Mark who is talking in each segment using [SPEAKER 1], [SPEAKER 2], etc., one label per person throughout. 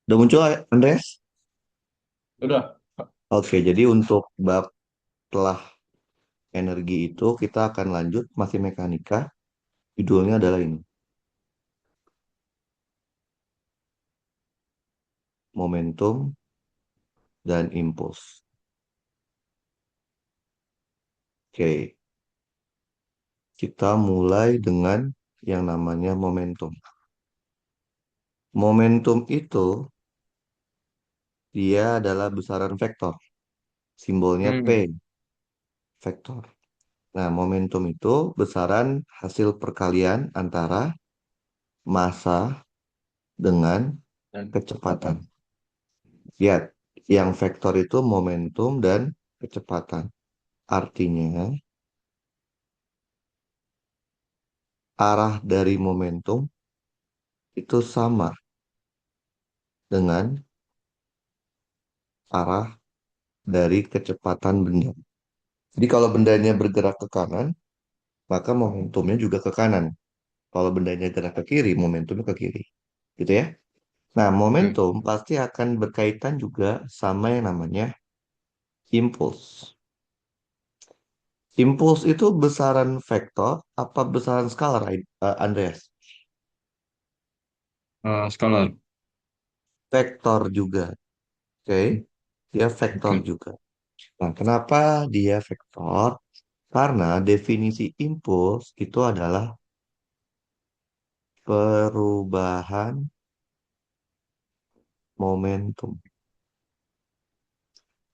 [SPEAKER 1] Udah muncul, Andreas?
[SPEAKER 2] Udah.
[SPEAKER 1] Oke, jadi untuk bab telah energi itu kita akan lanjut masih mekanika. Judulnya adalah ini, momentum dan impuls. Oke, kita mulai dengan yang namanya momentum. Momentum itu dia adalah besaran vektor. Simbolnya P,
[SPEAKER 2] Hmm.
[SPEAKER 1] vektor. Nah, momentum itu besaran hasil perkalian antara massa dengan
[SPEAKER 2] Dan
[SPEAKER 1] kecepatan. Lihat, yang vektor itu momentum dan kecepatan. Artinya, arah dari momentum itu sama dengan arah dari kecepatan benda. Jadi kalau bendanya bergerak ke kanan, maka momentumnya juga ke kanan. Kalau bendanya gerak ke kiri, momentumnya ke kiri. Gitu ya. Nah,
[SPEAKER 2] hmm.
[SPEAKER 1] momentum pasti akan berkaitan juga sama yang namanya impuls. Impuls itu besaran vektor apa besaran skalar, Andreas?
[SPEAKER 2] Skalar.
[SPEAKER 1] Vektor juga. Oke, dia vektor
[SPEAKER 2] Oke.
[SPEAKER 1] juga. Nah, kenapa dia vektor? Karena definisi impuls itu adalah perubahan momentum.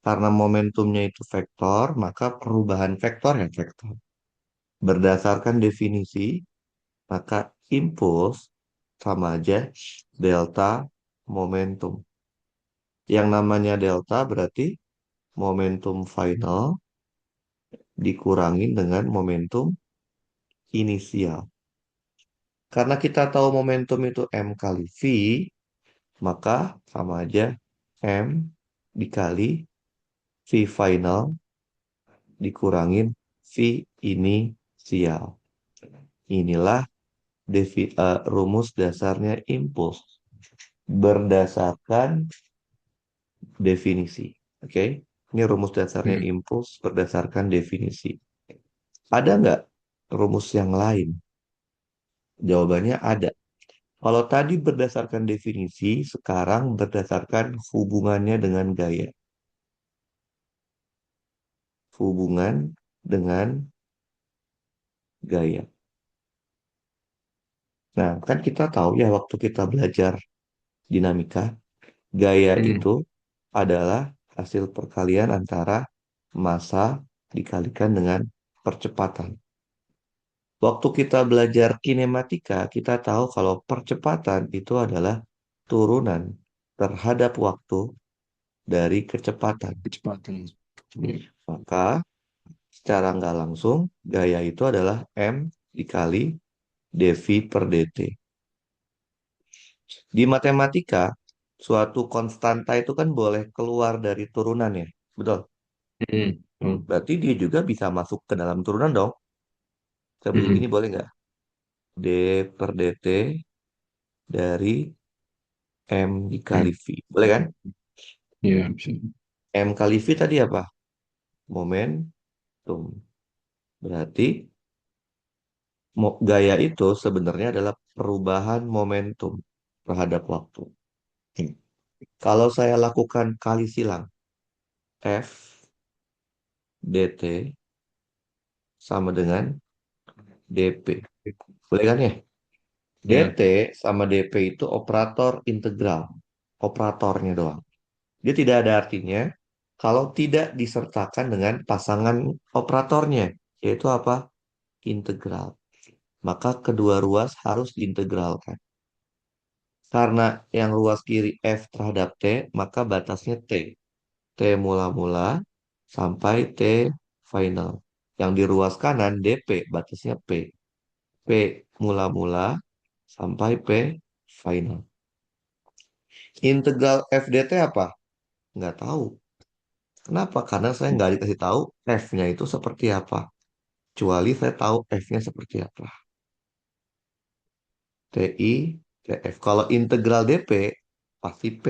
[SPEAKER 1] Karena momentumnya itu vektor, maka perubahan vektor ya vektor. Berdasarkan definisi, maka impuls sama aja delta momentum. Yang namanya delta berarti momentum final dikurangin dengan momentum inisial. Karena kita tahu momentum itu M kali V, maka sama aja M dikali V final dikurangin V inisial. Inilah rumus dasarnya impuls berdasarkan definisi. Oke, ini rumus dasarnya
[SPEAKER 2] Hmm.
[SPEAKER 1] impuls berdasarkan definisi. Ada nggak rumus yang lain? Jawabannya ada. Kalau tadi berdasarkan definisi, sekarang berdasarkan hubungannya dengan gaya. Hubungan dengan gaya. Nah, kan kita tahu ya waktu kita belajar dinamika, gaya
[SPEAKER 2] Hmm.
[SPEAKER 1] itu adalah hasil perkalian antara massa dikalikan dengan percepatan. Waktu kita belajar kinematika, kita tahu kalau percepatan itu adalah turunan terhadap waktu dari kecepatan.
[SPEAKER 2] Kecepatan. Iya.
[SPEAKER 1] Maka secara nggak langsung, gaya itu adalah M dikali dV per dt. Di matematika, suatu konstanta itu kan boleh keluar dari turunan ya. Betul.
[SPEAKER 2] Hmm. Hmm.
[SPEAKER 1] Berarti dia juga bisa masuk ke dalam turunan dong. Seperti gini
[SPEAKER 2] Hmm.
[SPEAKER 1] boleh nggak? D per dt dari M dikali
[SPEAKER 2] Hmm.
[SPEAKER 1] V. Boleh kan?
[SPEAKER 2] Iya, bisa.
[SPEAKER 1] M kali V tadi apa? Momentum. Berarti gaya itu sebenarnya adalah perubahan momentum terhadap waktu. Kalau saya lakukan kali silang, F dt sama dengan dp. Boleh kan ya?
[SPEAKER 2] Ya.
[SPEAKER 1] dt sama dp itu operator integral. Operatornya doang. Dia tidak ada artinya kalau tidak disertakan dengan pasangan operatornya. Yaitu apa? Integral. Maka kedua ruas harus diintegralkan. Karena yang ruas kiri F terhadap T, maka batasnya T. T mula-mula sampai T final. Yang di ruas kanan DP, batasnya P. P mula-mula sampai P final. Integral F dt apa? Nggak tahu. Kenapa? Karena saya nggak dikasih tahu F-nya itu seperti apa. Kecuali saya tahu F-nya seperti apa. TI, TF. Kalau integral DP, pasti P.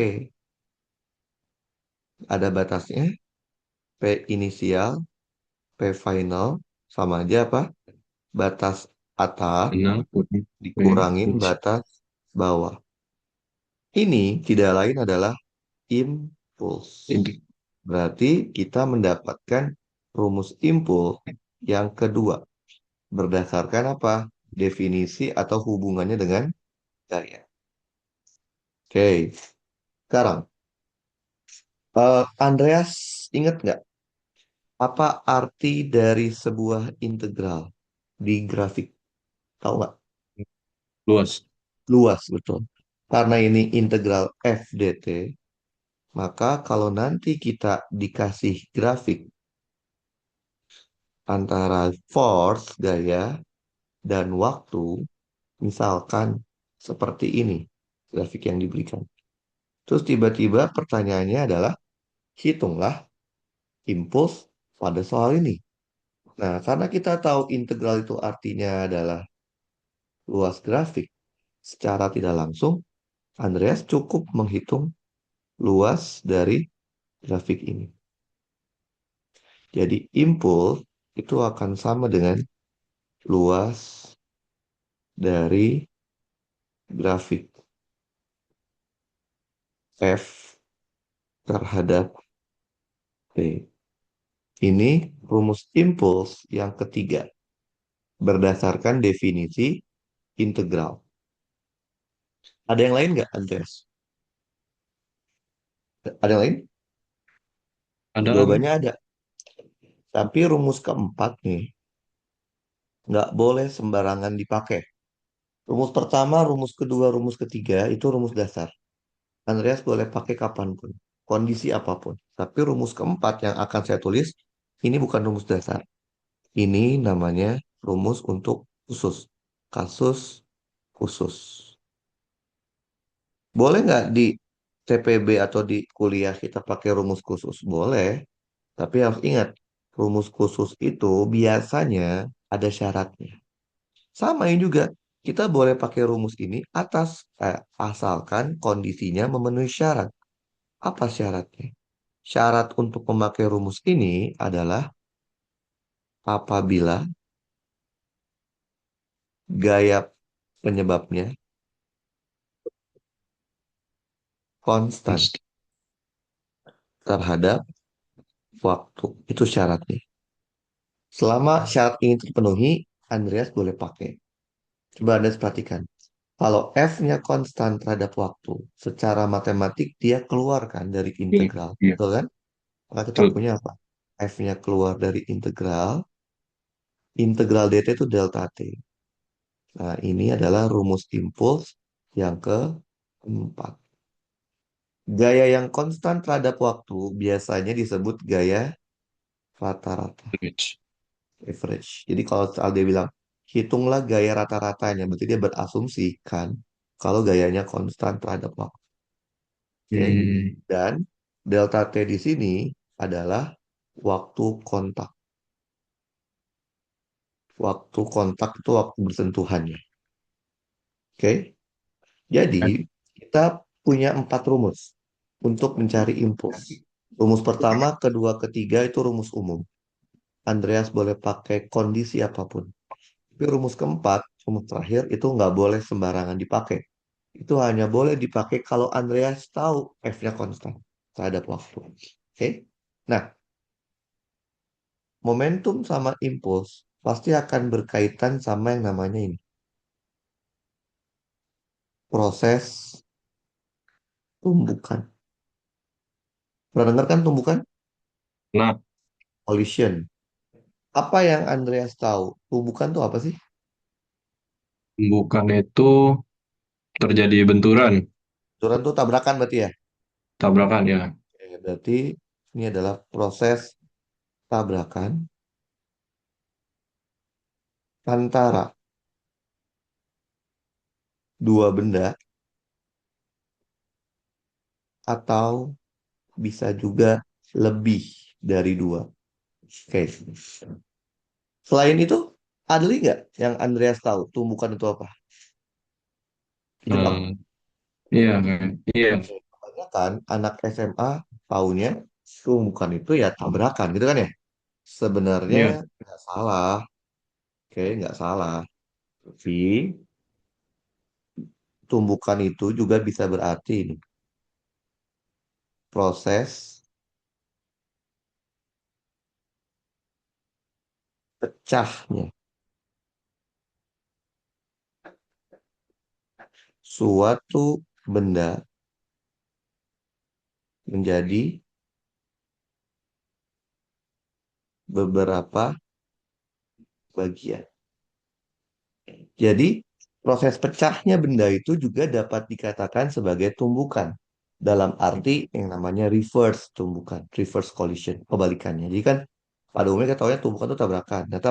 [SPEAKER 1] Ada batasnya, P inisial, P final, sama aja apa? Batas atas
[SPEAKER 2] Final kurang P
[SPEAKER 1] dikurangin
[SPEAKER 2] inisial.
[SPEAKER 1] batas bawah. Ini tidak lain adalah impuls.
[SPEAKER 2] Ini
[SPEAKER 1] Berarti kita mendapatkan rumus impuls yang kedua. Berdasarkan apa? Definisi atau hubungannya dengan gaya. Oke, sekarang Andreas ingat nggak apa arti dari sebuah integral di grafik? Tahu nggak?
[SPEAKER 2] luas.
[SPEAKER 1] Luas, betul. Karena ini integral f dt, maka kalau nanti kita dikasih grafik antara force, gaya, dan waktu, misalkan seperti ini, grafik yang diberikan. Terus tiba-tiba pertanyaannya adalah, hitunglah impuls pada soal ini. Nah, karena kita tahu integral itu artinya adalah luas grafik, secara tidak langsung, Andreas cukup menghitung luas dari grafik ini. Jadi impuls itu akan sama dengan luas dari grafik F terhadap P. Ini rumus impuls yang ketiga berdasarkan definisi integral. Ada yang lain nggak, Andreas? Ada yang lain?
[SPEAKER 2] Ada lagi.
[SPEAKER 1] Jawabannya ada. Tapi rumus keempat nih, nggak boleh sembarangan dipakai. Rumus pertama, rumus kedua, rumus ketiga itu rumus dasar. Andreas boleh pakai kapanpun, kondisi apapun. Tapi rumus keempat yang akan saya tulis, ini bukan rumus dasar. Ini namanya rumus untuk khusus. Kasus khusus. Boleh nggak di TPB atau di kuliah kita pakai rumus khusus? Boleh. Tapi harus ingat, rumus khusus itu biasanya ada syaratnya. Sama ini juga, kita boleh pakai rumus ini asalkan kondisinya memenuhi syarat. Apa syaratnya? Syarat untuk memakai rumus ini adalah apabila gaya penyebabnya konstan
[SPEAKER 2] Konst-
[SPEAKER 1] terhadap waktu. Itu syaratnya. Selama syarat ini terpenuhi, Andreas boleh pakai. Coba Anda perhatikan. Kalau F-nya konstan terhadap waktu, secara matematik dia keluarkan dari
[SPEAKER 2] Iya,
[SPEAKER 1] integral.
[SPEAKER 2] iya,
[SPEAKER 1] Betul kan? Maka kita
[SPEAKER 2] betul.
[SPEAKER 1] punya apa? F-nya keluar dari integral. Integral dt itu delta t. Nah, ini adalah rumus impuls yang keempat. Gaya yang konstan terhadap waktu biasanya disebut gaya rata-rata,
[SPEAKER 2] Image.
[SPEAKER 1] average. Jadi kalau soal dia bilang, hitunglah gaya rata-ratanya, berarti dia berasumsi kan kalau gayanya konstan terhadap waktu. Oke.
[SPEAKER 2] Hmm,
[SPEAKER 1] Dan delta T di sini adalah waktu kontak. Waktu kontak itu waktu bersentuhannya. Oke. Jadi
[SPEAKER 2] eh,
[SPEAKER 1] kita punya 4 rumus untuk mencari impuls. Rumus pertama, kedua, ketiga itu rumus umum. Andreas boleh pakai kondisi apapun. Tapi rumus keempat, rumus terakhir itu nggak boleh sembarangan dipakai. Itu hanya boleh dipakai kalau Andreas tahu F-nya konstan terhadap waktu. Oke? Nah, momentum sama impuls pasti akan berkaitan sama yang namanya ini. Proses tumbukan. Pernah dengar kan tumbukan?
[SPEAKER 2] nah,
[SPEAKER 1] Collision. Apa yang Andreas tahu? Tumbukan itu apa sih?
[SPEAKER 2] bukan itu terjadi benturan,
[SPEAKER 1] Benturan itu tabrakan berarti ya?
[SPEAKER 2] tabrakan ya.
[SPEAKER 1] Oke, berarti ini adalah proses tabrakan antara dua benda atau bisa juga lebih dari dua. Oke. Selain itu, ada lagi nggak yang Andreas tahu? Tumbukan itu apa? Ditebak.
[SPEAKER 2] Nah, iya, kan? Iya.
[SPEAKER 1] Kebanyakan anak SMA taunya tumbukan itu ya tabrakan gitu kan ya. Sebenarnya
[SPEAKER 2] Iya.
[SPEAKER 1] nggak salah, oke nggak salah. Tapi tumbukan itu juga bisa berarti ini, proses pecahnya suatu benda menjadi beberapa bagian. Jadi, proses pecahnya benda itu juga dapat dikatakan sebagai tumbukan. Dalam arti yang namanya reverse tumbukan, reverse collision, kebalikannya. Jadi kan pada umumnya kita tahu ya tumbukan itu tabrakan. Nah,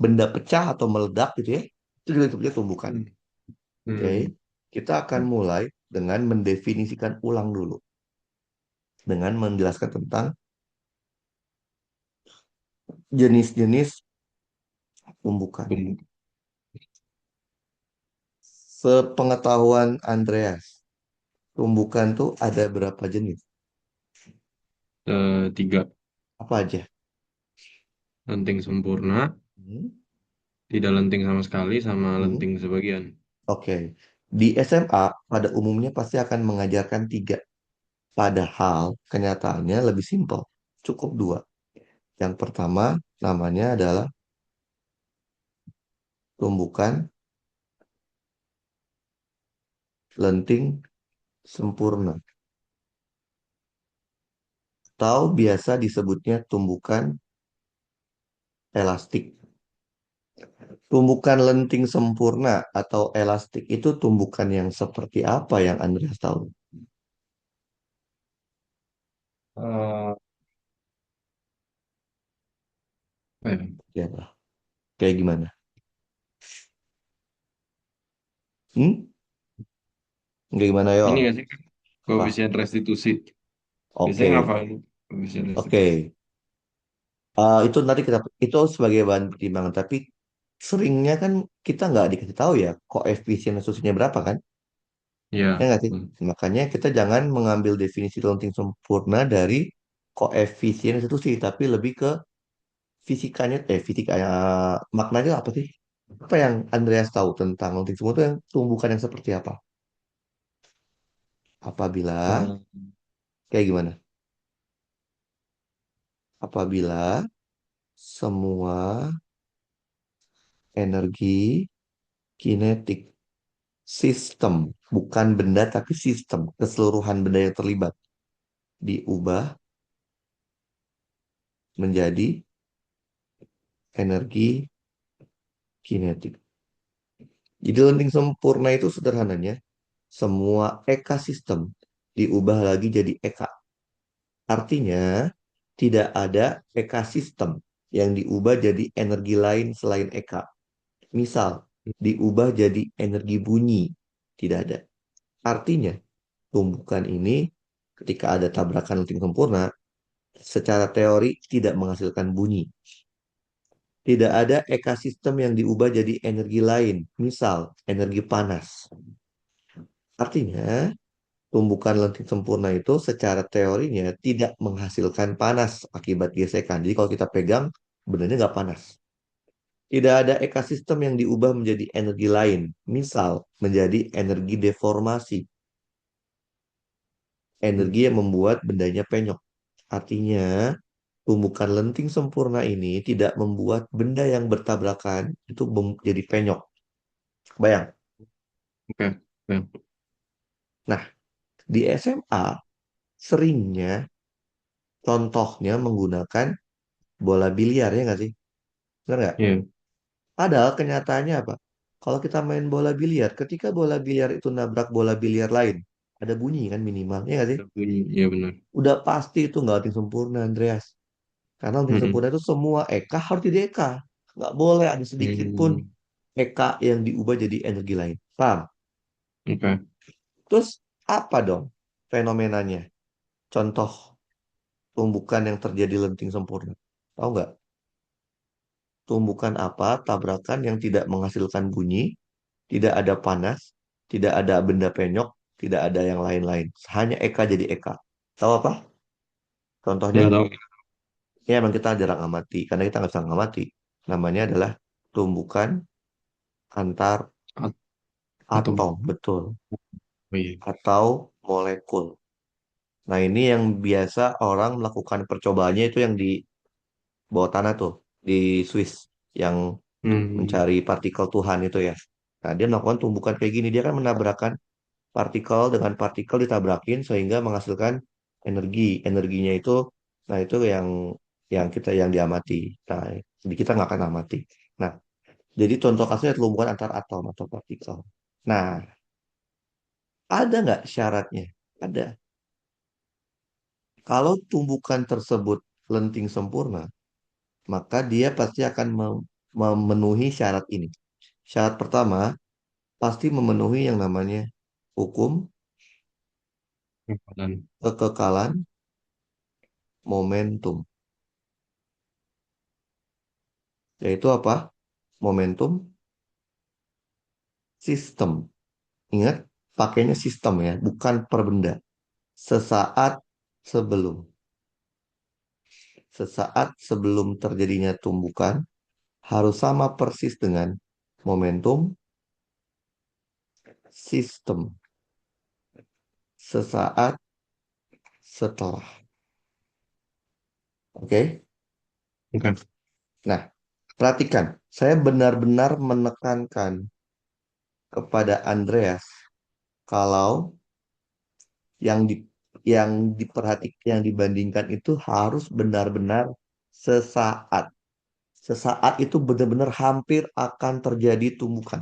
[SPEAKER 1] benda pecah atau meledak gitu ya, itu juga disebutnya tumbukan.
[SPEAKER 2] Hmm.
[SPEAKER 1] Oke,
[SPEAKER 2] Hmm.
[SPEAKER 1] kita akan mulai dengan mendefinisikan ulang dulu. Dengan menjelaskan tentang jenis-jenis tumbukan.
[SPEAKER 2] Tumbuh.
[SPEAKER 1] Sepengetahuan Andreas, tumbukan tuh ada berapa jenis?
[SPEAKER 2] Tiga.
[SPEAKER 1] Apa aja?
[SPEAKER 2] Lenting sempurna,
[SPEAKER 1] Hmm?
[SPEAKER 2] tidak lenting sama sekali, sama
[SPEAKER 1] Hmm?
[SPEAKER 2] lenting sebagian.
[SPEAKER 1] Oke, di SMA pada umumnya pasti akan mengajarkan tiga. Padahal kenyataannya lebih simpel, cukup dua. Yang pertama namanya adalah tumbukan lenting sempurna. Atau biasa disebutnya tumbukan elastik. Tumbukan lenting sempurna atau elastik itu tumbukan yang seperti apa yang Andreas tahu?
[SPEAKER 2] Eh, apa ya?
[SPEAKER 1] Ya, kayak gimana? Hmm? Kayak gimana
[SPEAKER 2] Ini
[SPEAKER 1] Yon?
[SPEAKER 2] nggak sih
[SPEAKER 1] Apa?
[SPEAKER 2] koefisien restitusi? Biasanya
[SPEAKER 1] Oke,
[SPEAKER 2] ngapain koefisien restitusi?
[SPEAKER 1] oke. Itu nanti kita itu sebagai bahan pertimbangan. Tapi seringnya kan kita nggak dikasih tahu ya koefisien restitusinya berapa kan? Ya
[SPEAKER 2] Ya.
[SPEAKER 1] nggak sih?
[SPEAKER 2] Hmm.
[SPEAKER 1] Makanya kita jangan mengambil definisi lonting sempurna dari koefisien restitusi, tapi lebih ke fisikanya, fisikanya maknanya apa sih? Apa yang Andreas tahu tentang lonting sempurna itu yang tumbukan yang seperti apa? Apabila
[SPEAKER 2] Eh,
[SPEAKER 1] kayak gimana? Apabila semua energi kinetik sistem, bukan benda tapi sistem, keseluruhan benda yang terlibat diubah menjadi energi kinetik. Jadi lenting sempurna itu sederhananya semua ekosistem diubah lagi jadi eka. Artinya tidak ada ekosistem yang diubah jadi energi lain selain eka. Misal diubah jadi energi bunyi, tidak ada. Artinya tumbukan ini ketika ada tabrakan lenting sempurna secara teori tidak menghasilkan bunyi. Tidak ada ekosistem yang diubah jadi energi lain, misal energi panas. Artinya, tumbukan lenting sempurna itu secara teorinya tidak menghasilkan panas akibat gesekan. Jadi kalau kita pegang, benarnya nggak panas. Tidak ada ekosistem yang diubah menjadi energi lain, misal menjadi energi deformasi, energi yang membuat bendanya penyok. Artinya, tumbukan lenting sempurna ini tidak membuat benda yang bertabrakan itu jadi penyok. Bayang.
[SPEAKER 2] Oke. Oke.
[SPEAKER 1] Nah, di SMA seringnya contohnya menggunakan bola biliar ya nggak sih? Benar nggak?
[SPEAKER 2] Iya.
[SPEAKER 1] Padahal kenyataannya apa? Kalau kita main bola biliar, ketika bola biliar itu nabrak bola biliar lain, ada bunyi kan minimal, ya nggak sih?
[SPEAKER 2] Ada bunyi. Iya benar.
[SPEAKER 1] Udah pasti itu nggak lenting sempurna, Andreas. Karena lenting
[SPEAKER 2] Mm-mm.
[SPEAKER 1] sempurna itu semua eka harus jadi eka. Nggak boleh ada sedikit pun
[SPEAKER 2] Hmm.
[SPEAKER 1] eka yang diubah jadi energi lain. Paham?
[SPEAKER 2] Oke.
[SPEAKER 1] Terus apa dong fenomenanya? Contoh tumbukan yang terjadi lenting sempurna. Tahu nggak? Tumbukan apa tabrakan yang tidak menghasilkan bunyi, tidak ada panas, tidak ada benda penyok. Tidak ada yang lain-lain. Hanya Eka jadi Eka. Tahu apa?
[SPEAKER 2] Nggak
[SPEAKER 1] Contohnya?
[SPEAKER 2] tahu.
[SPEAKER 1] Ya emang kita jarang amati. Karena kita nggak bisa ngamati. Namanya adalah tumbukan antar
[SPEAKER 2] At- Atom.
[SPEAKER 1] atom. Betul.
[SPEAKER 2] Oh iya.
[SPEAKER 1] Atau molekul. Nah ini yang biasa orang melakukan percobaannya itu yang di bawah tanah tuh. Di Swiss. Yang
[SPEAKER 2] Hmm.
[SPEAKER 1] mencari partikel Tuhan itu ya. Nah dia melakukan tumbukan kayak gini. Dia kan menabrakkan partikel dengan partikel ditabrakin sehingga menghasilkan energi. Energinya itu, nah itu yang kita yang diamati. Nah, jadi kita nggak akan amati. Nah, jadi contoh kasusnya lumpuhan antar atom atau partikel. Nah, ada nggak syaratnya? Ada. Kalau tumbukan tersebut lenting sempurna, maka dia pasti akan memenuhi syarat ini. Syarat pertama, pasti memenuhi yang namanya hukum
[SPEAKER 2] Kepadan.
[SPEAKER 1] kekekalan momentum. Yaitu apa? Momentum sistem. Ingat, pakainya sistem ya, bukan per benda. Sesaat sebelum. Sesaat sebelum terjadinya tumbukan harus sama persis dengan momentum sistem. Sesaat setelah. Oke?
[SPEAKER 2] Oke.
[SPEAKER 1] Nah, perhatikan. Saya benar-benar menekankan kepada Andreas kalau yang di yang dibandingkan itu harus benar-benar sesaat. Sesaat itu benar-benar hampir akan terjadi tumbukan.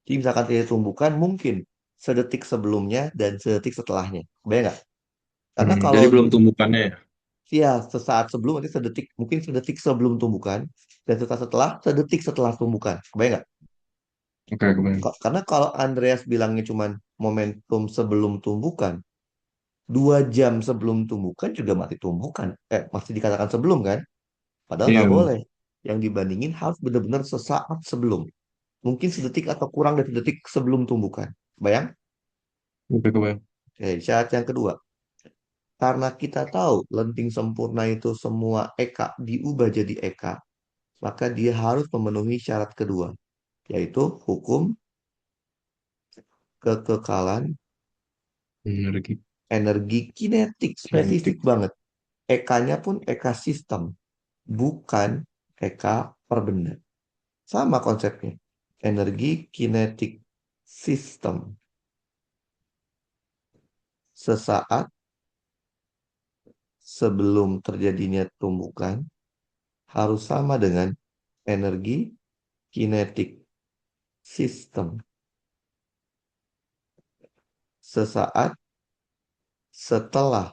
[SPEAKER 1] Jadi misalkan terjadi tumbukan mungkin sedetik sebelumnya dan sedetik setelahnya. Bayang nggak? Karena
[SPEAKER 2] Jadi
[SPEAKER 1] kalau
[SPEAKER 2] belum tumbukannya ya?
[SPEAKER 1] ya sesaat sebelum nanti sedetik, mungkin sedetik sebelum tumbukan dan sesaat setelah sedetik setelah tumbukan. Bayang nggak?
[SPEAKER 2] Oke, kebayang.
[SPEAKER 1] Karena kalau Andreas bilangnya cuman momentum sebelum tumbukan, 2 jam sebelum tumbukan juga masih tumbukan. Masih dikatakan sebelum kan? Padahal
[SPEAKER 2] Iya,
[SPEAKER 1] nggak
[SPEAKER 2] benar.
[SPEAKER 1] boleh. Yang dibandingin harus benar-benar sesaat sebelum. Mungkin sedetik atau kurang dari sedetik sebelum tumbukan. Bayang?
[SPEAKER 2] Oke, kebayang.
[SPEAKER 1] Oke, syarat yang kedua. Karena kita tahu lenting sempurna itu semua eka diubah jadi eka, maka dia harus memenuhi syarat kedua, yaitu hukum kekekalan
[SPEAKER 2] Energi
[SPEAKER 1] energi kinetik, spesifik
[SPEAKER 2] kinetik.
[SPEAKER 1] banget. Ekanya pun eka sistem, bukan eka per benda. Sama konsepnya. Energi kinetik sistem. Sesaat sebelum terjadinya tumbukan harus sama dengan energi kinetik sistem. Sesaat setelah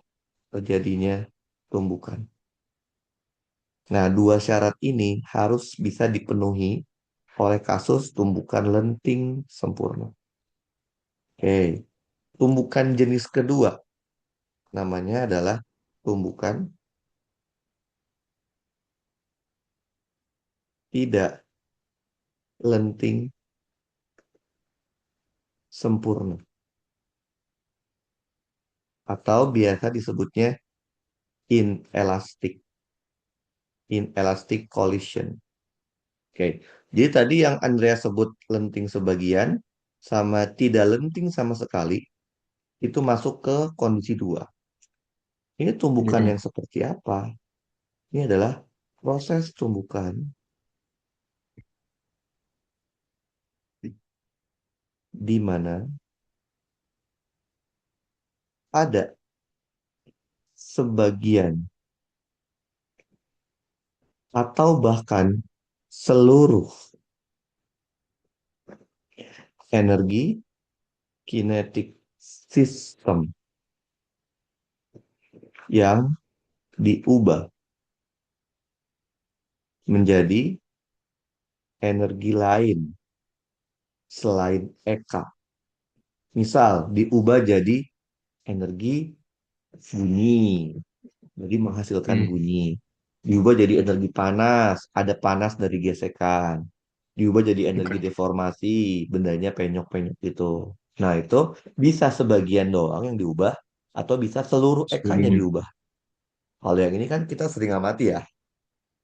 [SPEAKER 1] terjadinya tumbukan. Nah, dua syarat ini harus bisa dipenuhi oleh kasus tumbukan lenting sempurna. Oke, tumbukan jenis kedua namanya adalah tumbukan tidak lenting sempurna atau biasa disebutnya inelastic, inelastic collision. Oke, jadi tadi yang Andrea sebut lenting sebagian sama tidak lenting sama sekali itu masuk ke kondisi dua. Ini tumbukan
[SPEAKER 2] Mm-mm.
[SPEAKER 1] yang seperti apa? Ini adalah proses tumbukan di mana ada sebagian atau bahkan seluruh energi kinetik sistem yang diubah menjadi energi lain selain Eka. Misal diubah jadi energi bunyi, jadi menghasilkan
[SPEAKER 2] Hmm.
[SPEAKER 1] bunyi. Diubah jadi energi panas, ada panas dari gesekan. Diubah jadi energi
[SPEAKER 2] Oke.
[SPEAKER 1] deformasi, bendanya penyok-penyok gitu. Nah, itu bisa sebagian doang yang diubah atau bisa seluruh EK-nya
[SPEAKER 2] seluruhnya.
[SPEAKER 1] diubah. Kalau yang ini kan kita sering amati ya.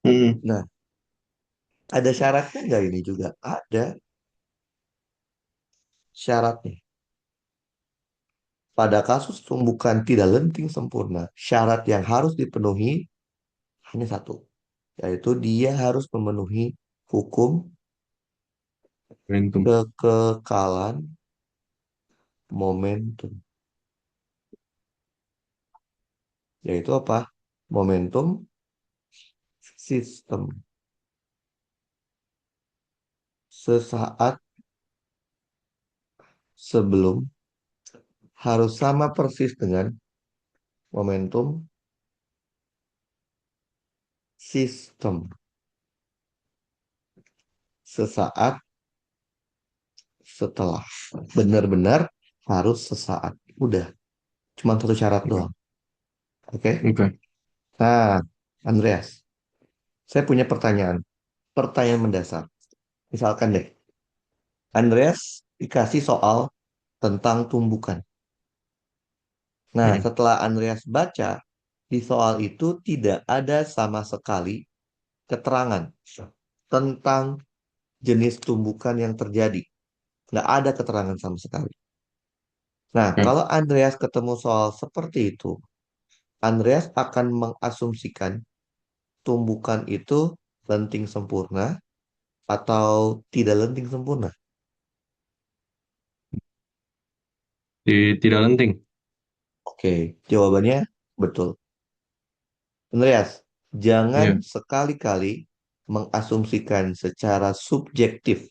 [SPEAKER 2] Hmm.
[SPEAKER 1] Nah, ada syaratnya nggak ini juga? Ada syaratnya. Pada kasus tumbukan tidak lenting sempurna, syarat yang harus dipenuhi hanya satu, yaitu dia harus memenuhi hukum
[SPEAKER 2] Momentum.
[SPEAKER 1] kekekalan momentum. Yaitu apa? Momentum sistem. Sesaat sebelum harus sama persis dengan momentum sistem. Sesaat setelah. Benar-benar harus sesaat. Udah. Cuma satu syarat
[SPEAKER 2] Oke.
[SPEAKER 1] doang. Oke?
[SPEAKER 2] Oke.
[SPEAKER 1] Nah, Andreas, saya punya pertanyaan. Pertanyaan mendasar. Misalkan deh, Andreas dikasih soal tentang tumbukan. Nah,
[SPEAKER 2] Hmm.
[SPEAKER 1] setelah Andreas baca, di soal itu tidak ada sama sekali keterangan tentang jenis tumbukan yang terjadi. Nggak ada keterangan sama sekali. Nah,
[SPEAKER 2] Oke.
[SPEAKER 1] kalau Andreas ketemu soal seperti itu, Andreas akan mengasumsikan tumbukan itu lenting sempurna atau tidak lenting sempurna.
[SPEAKER 2] Tidak lenting.
[SPEAKER 1] Oke, jawabannya betul. Andreas, jangan
[SPEAKER 2] Iya.
[SPEAKER 1] sekali-kali mengasumsikan secara subjektif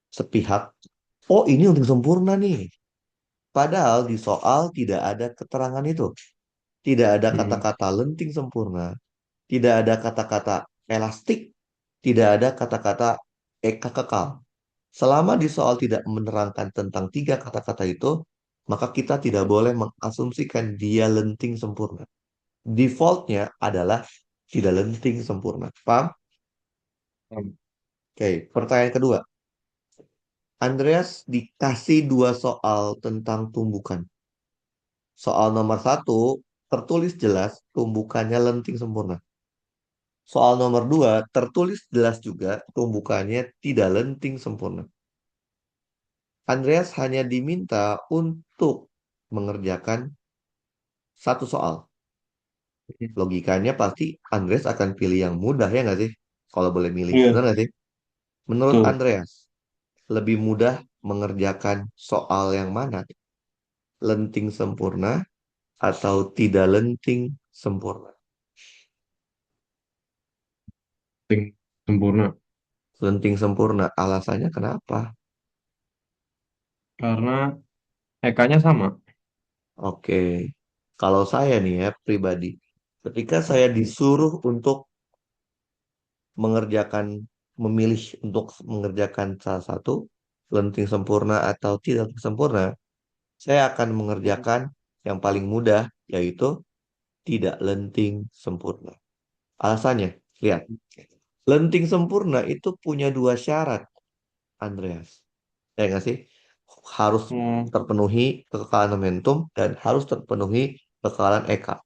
[SPEAKER 1] sepihak, oh ini lenting sempurna nih. Padahal di soal tidak ada keterangan itu. Tidak ada
[SPEAKER 2] Hmm.
[SPEAKER 1] kata-kata lenting sempurna, tidak ada kata-kata elastik, tidak ada kata-kata eka kekal. Selama di soal tidak menerangkan tentang tiga kata-kata itu, maka kita tidak boleh mengasumsikan dia lenting sempurna. Defaultnya adalah tidak lenting sempurna. Paham?
[SPEAKER 2] Paham.
[SPEAKER 1] Oke, pertanyaan kedua. Andreas dikasih dua soal tentang tumbukan. Soal nomor satu, tertulis jelas tumbukannya lenting sempurna. Soal nomor dua, tertulis jelas juga tumbukannya tidak lenting sempurna. Andreas hanya diminta untuk mengerjakan satu soal.
[SPEAKER 2] Hmm.
[SPEAKER 1] Logikanya pasti Andreas akan pilih yang mudah ya nggak sih? Kalau boleh milih, benar
[SPEAKER 2] Iya.
[SPEAKER 1] nggak sih? Menurut
[SPEAKER 2] Betul.
[SPEAKER 1] Andreas, lebih mudah mengerjakan soal yang mana? Lenting sempurna atau tidak lenting sempurna?
[SPEAKER 2] Lenting sempurna.
[SPEAKER 1] Lenting sempurna, alasannya kenapa?
[SPEAKER 2] Karena EK-nya sama.
[SPEAKER 1] Oke, kalau saya nih ya pribadi, ketika saya disuruh untuk mengerjakan, memilih untuk mengerjakan salah satu, lenting sempurna atau tidak sempurna, saya akan
[SPEAKER 2] Hmm.
[SPEAKER 1] mengerjakan yang paling mudah, yaitu tidak lenting sempurna. Alasannya, lihat, lenting sempurna itu punya dua syarat, Andreas. Ya nggak sih? Harus
[SPEAKER 2] Hmm.
[SPEAKER 1] terpenuhi kekekalan momentum dan harus terpenuhi kekekalan EK.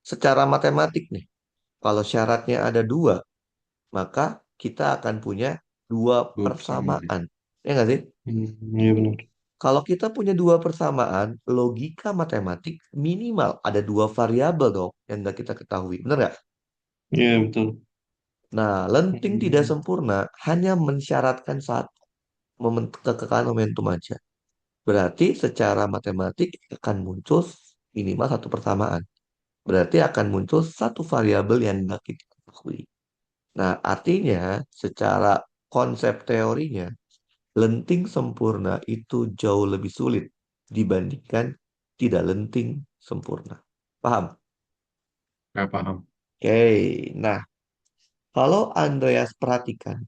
[SPEAKER 1] Secara matematik nih, kalau syaratnya ada dua, maka kita akan punya dua
[SPEAKER 2] Dua persamaan.
[SPEAKER 1] persamaan. Ya nggak sih?
[SPEAKER 2] Iya benar.
[SPEAKER 1] Kalau kita punya dua persamaan, logika matematik minimal ada dua variabel dong yang nggak kita ketahui. Benar nggak?
[SPEAKER 2] Iya betul.
[SPEAKER 1] Nah, lenting tidak
[SPEAKER 2] Hmm.
[SPEAKER 1] sempurna hanya mensyaratkan satu kekekalan momentum aja. Berarti secara matematik akan muncul minimal satu persamaan. Berarti akan muncul satu variabel yang nggak kita ketahui. Nah, artinya secara konsep teorinya, lenting sempurna itu jauh lebih sulit dibandingkan tidak lenting sempurna. Paham?
[SPEAKER 2] Nggak paham.
[SPEAKER 1] Oke, nah kalau Andreas perhatikan,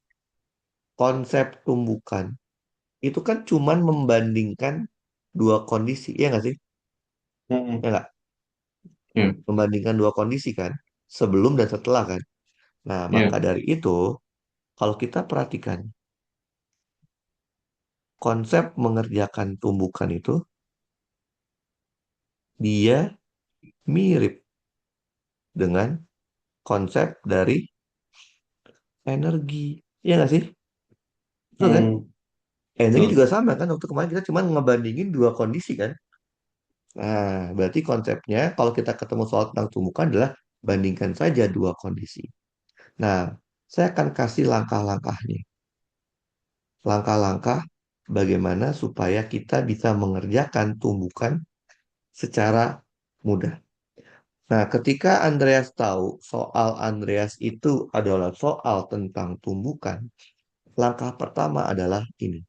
[SPEAKER 1] konsep tumbukan itu kan cuman membandingkan dua kondisi, ya nggak sih?
[SPEAKER 2] Hmm.
[SPEAKER 1] Ya nggak?
[SPEAKER 2] Iya.
[SPEAKER 1] Membandingkan dua kondisi kan, sebelum dan setelah kan. Nah, maka
[SPEAKER 2] Iya.
[SPEAKER 1] dari itu, kalau kita perhatikan, konsep mengerjakan tumbukan itu dia mirip dengan konsep dari energi. Iya nggak sih? Betul kan?
[SPEAKER 2] Hmm.
[SPEAKER 1] Energi
[SPEAKER 2] Betul.
[SPEAKER 1] juga sama kan? Waktu kemarin kita cuma ngebandingin dua kondisi kan? Nah, berarti konsepnya kalau kita ketemu soal tentang tumbukan adalah bandingkan saja dua kondisi. Nah, saya akan kasih langkah-langkahnya. Langkah-langkah bagaimana supaya kita bisa mengerjakan tumbukan secara mudah. Nah, ketika Andreas tahu soal Andreas itu adalah soal tentang tumbukan, langkah pertama adalah ini.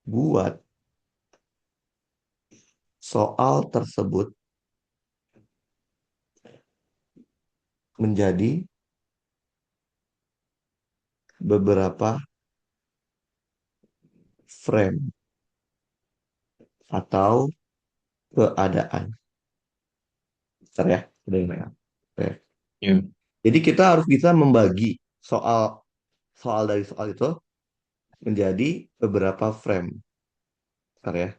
[SPEAKER 1] Buat soal tersebut menjadi beberapa frame atau keadaan. Bentar ya, udah yang banyak. Oke.
[SPEAKER 2] Ya.
[SPEAKER 1] Jadi kita harus bisa membagi soal soal dari soal itu menjadi beberapa frame. Bentar ya.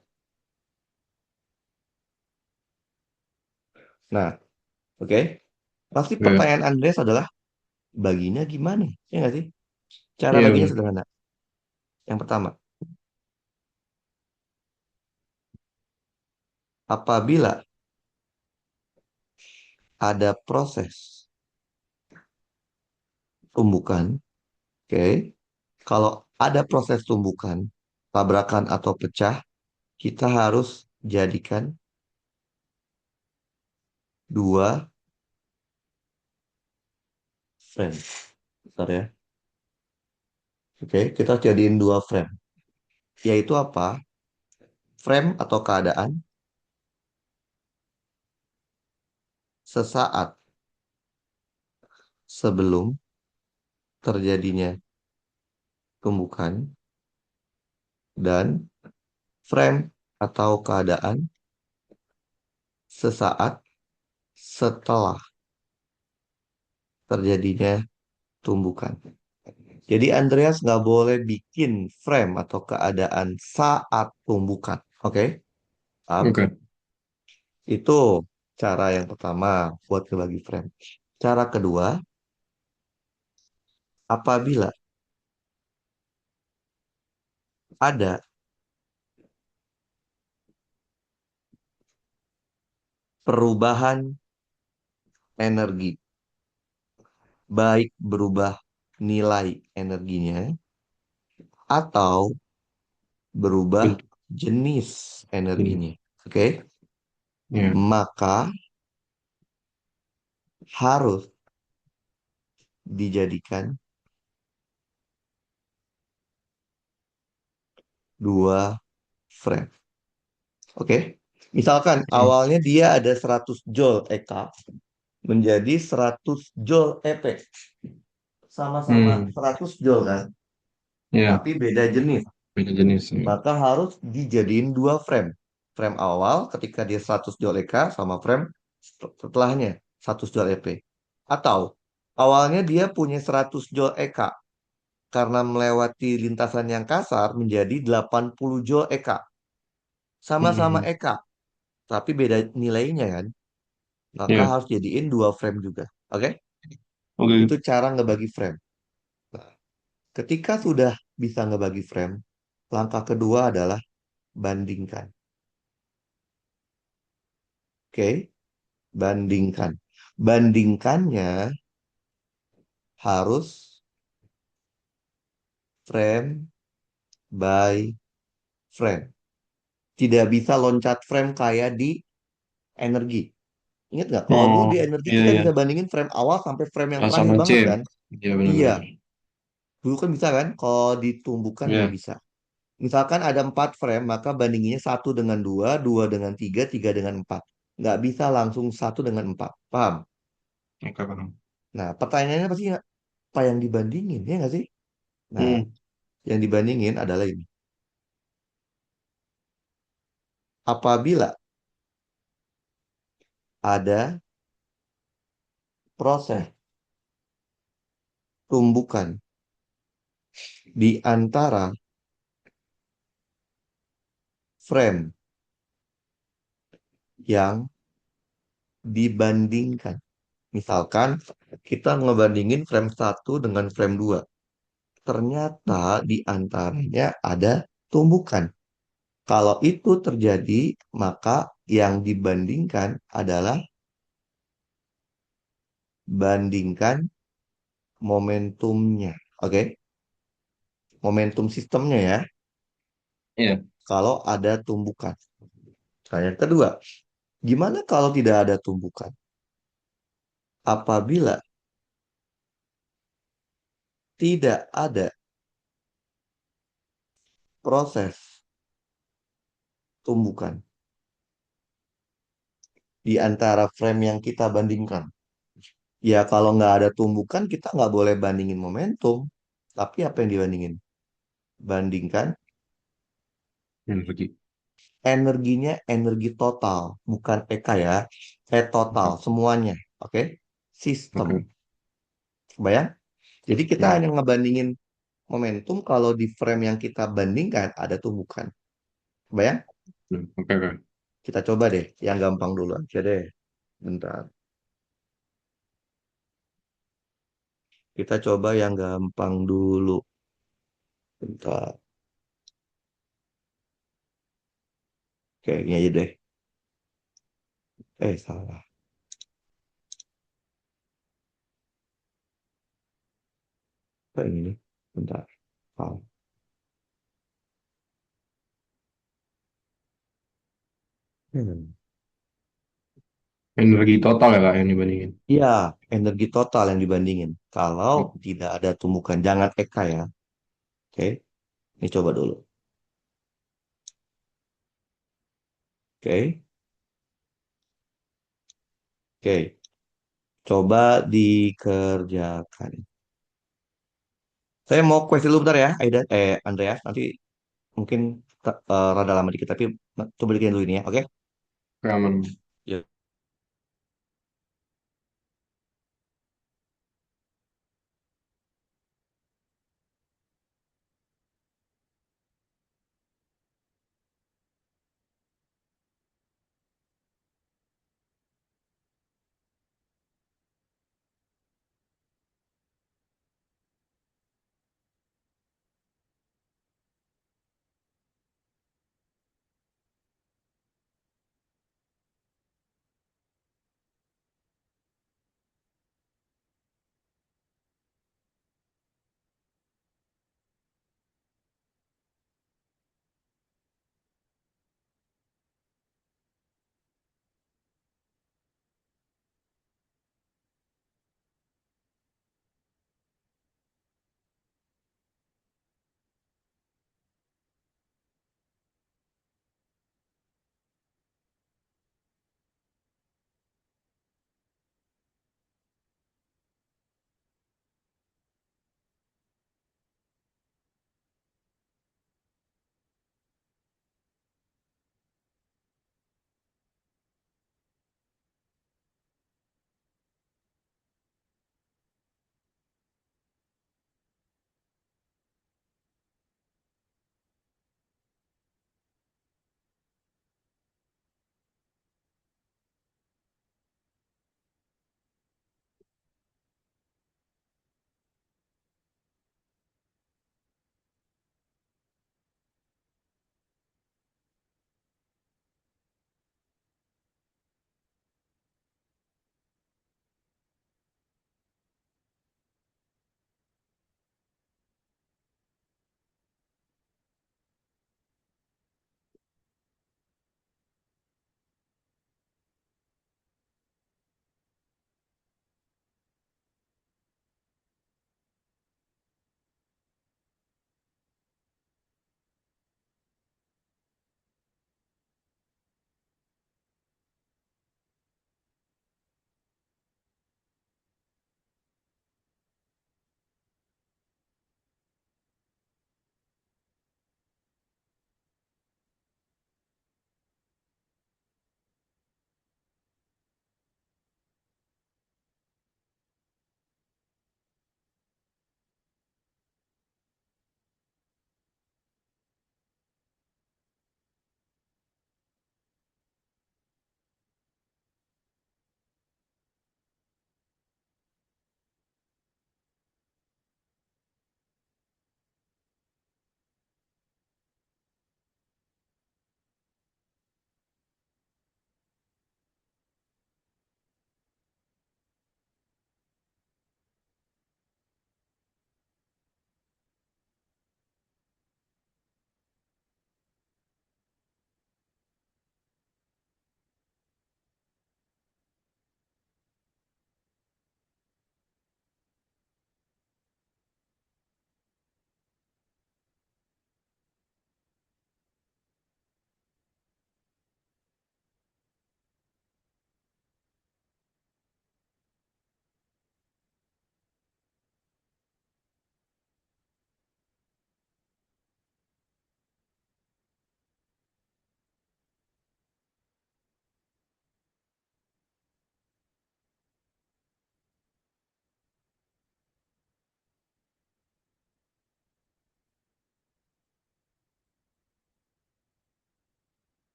[SPEAKER 1] Nah, oke. Pasti
[SPEAKER 2] Ya.
[SPEAKER 1] pertanyaan Andreas adalah baginya gimana? Ya nggak sih? Cara
[SPEAKER 2] Iya
[SPEAKER 1] baginya
[SPEAKER 2] benar.
[SPEAKER 1] sederhana. Yang pertama, apabila ada proses tumbukan, oke. Kalau ada proses tumbukan, tabrakan atau pecah, kita harus jadikan dua frame. Bentar ya. Oke, kita jadiin dua frame. Yaitu apa? Frame atau keadaan sesaat sebelum terjadinya tumbukan dan frame atau keadaan sesaat setelah terjadinya tumbukan. Jadi Andreas nggak boleh bikin frame atau keadaan saat tumbukan. Oke? Paham?
[SPEAKER 2] Oke.
[SPEAKER 1] Itu cara yang pertama buat ngebagi frame. Cara kedua, apabila ada perubahan energi, baik berubah nilai energinya atau berubah
[SPEAKER 2] Bentuk.
[SPEAKER 1] jenis
[SPEAKER 2] Iya.
[SPEAKER 1] energinya. Oke?
[SPEAKER 2] Iya.
[SPEAKER 1] Maka harus dijadikan dua frame. Oke? Misalkan
[SPEAKER 2] Iya.
[SPEAKER 1] awalnya dia ada 100 joule EK menjadi 100 joule EP. Sama-sama
[SPEAKER 2] Hmm.
[SPEAKER 1] 100 joule kan,
[SPEAKER 2] Iya.
[SPEAKER 1] tapi beda jenis.
[SPEAKER 2] Beda jenis. Iya.
[SPEAKER 1] Maka harus dijadiin dua frame. Frame awal ketika dia 100 joule EK sama frame setelahnya 100 joule EP. Atau awalnya dia punya 100 joule EK karena melewati lintasan yang kasar menjadi 80 joule EK. Sama-sama
[SPEAKER 2] Hmm.
[SPEAKER 1] EK, tapi beda nilainya kan. Maka
[SPEAKER 2] Iya.
[SPEAKER 1] harus jadiin dua frame juga. Oke? Itu
[SPEAKER 2] Oke.
[SPEAKER 1] cara ngebagi frame. Nah, ketika sudah bisa ngebagi frame, langkah kedua adalah bandingkan. Oke? Bandingkan. Bandingkannya harus frame by frame. Tidak bisa loncat frame kayak di energi. Ingat nggak? Kalau dulu
[SPEAKER 2] Oh,
[SPEAKER 1] di energi
[SPEAKER 2] iya
[SPEAKER 1] kita
[SPEAKER 2] iya.
[SPEAKER 1] bisa bandingin frame awal sampai frame yang
[SPEAKER 2] A
[SPEAKER 1] terakhir
[SPEAKER 2] sama C.
[SPEAKER 1] banget kan?
[SPEAKER 2] Iya
[SPEAKER 1] Iya,
[SPEAKER 2] benar-benar.
[SPEAKER 1] dulu kan bisa kan? Kalau ditumbuhkan nggak
[SPEAKER 2] Iya.
[SPEAKER 1] bisa. Misalkan ada 4 frame, maka bandinginnya satu dengan dua, dua dengan tiga, tiga dengan empat. Nggak bisa langsung satu dengan empat. Paham?
[SPEAKER 2] Oke paham.
[SPEAKER 1] Nah, pertanyaannya pasti apa yang dibandingin, ya nggak sih? Nah,
[SPEAKER 2] Hmm.
[SPEAKER 1] yang dibandingin adalah ini. Apabila ada proses tumbukan di antara frame yang dibandingkan. Misalkan kita ngebandingin frame satu dengan frame 2. Ternyata di antaranya ada tumbukan. Kalau itu terjadi, maka yang dibandingkan adalah bandingkan momentumnya. Oke, momentum sistemnya ya.
[SPEAKER 2] Iya.
[SPEAKER 1] Kalau ada tumbukan. Nah, yang kedua, gimana kalau tidak ada tumbukan? Apabila tidak ada proses tumbukan di antara frame yang kita bandingkan. Ya kalau nggak ada tumbukan kita nggak boleh bandingin momentum. Tapi apa yang dibandingin? Bandingkan
[SPEAKER 2] Energi.
[SPEAKER 1] energinya energi total. Bukan EK ya. Total.
[SPEAKER 2] Oke.
[SPEAKER 1] Semuanya. Oke. Sistem.
[SPEAKER 2] Oke.
[SPEAKER 1] Bayang? Jadi kita
[SPEAKER 2] Ya.
[SPEAKER 1] hanya ngebandingin momentum kalau di frame yang kita bandingkan ada tumbukan. Bayang?
[SPEAKER 2] Oke. Oke.
[SPEAKER 1] Kita coba deh yang gampang dulu aja deh. Bentar. Kita coba yang gampang dulu. Bentar. Oke, ini aja deh. Salah. Apa ini nih? Bentar. Salah. Hmm.
[SPEAKER 2] Energi total ya Kak yang dibandingin.
[SPEAKER 1] Iya, energi total yang dibandingin. Kalau
[SPEAKER 2] Oh,
[SPEAKER 1] tidak ada tumbukan, jangan EK ya. Oke, ini coba dulu. Oke, oke. Coba dikerjakan. Saya mau quest dulu bentar ya, Aida, Andreas. Nanti mungkin rada lama dikit, tapi coba bikin dulu ini ya. Oke?
[SPEAKER 2] aman.
[SPEAKER 1] Ya.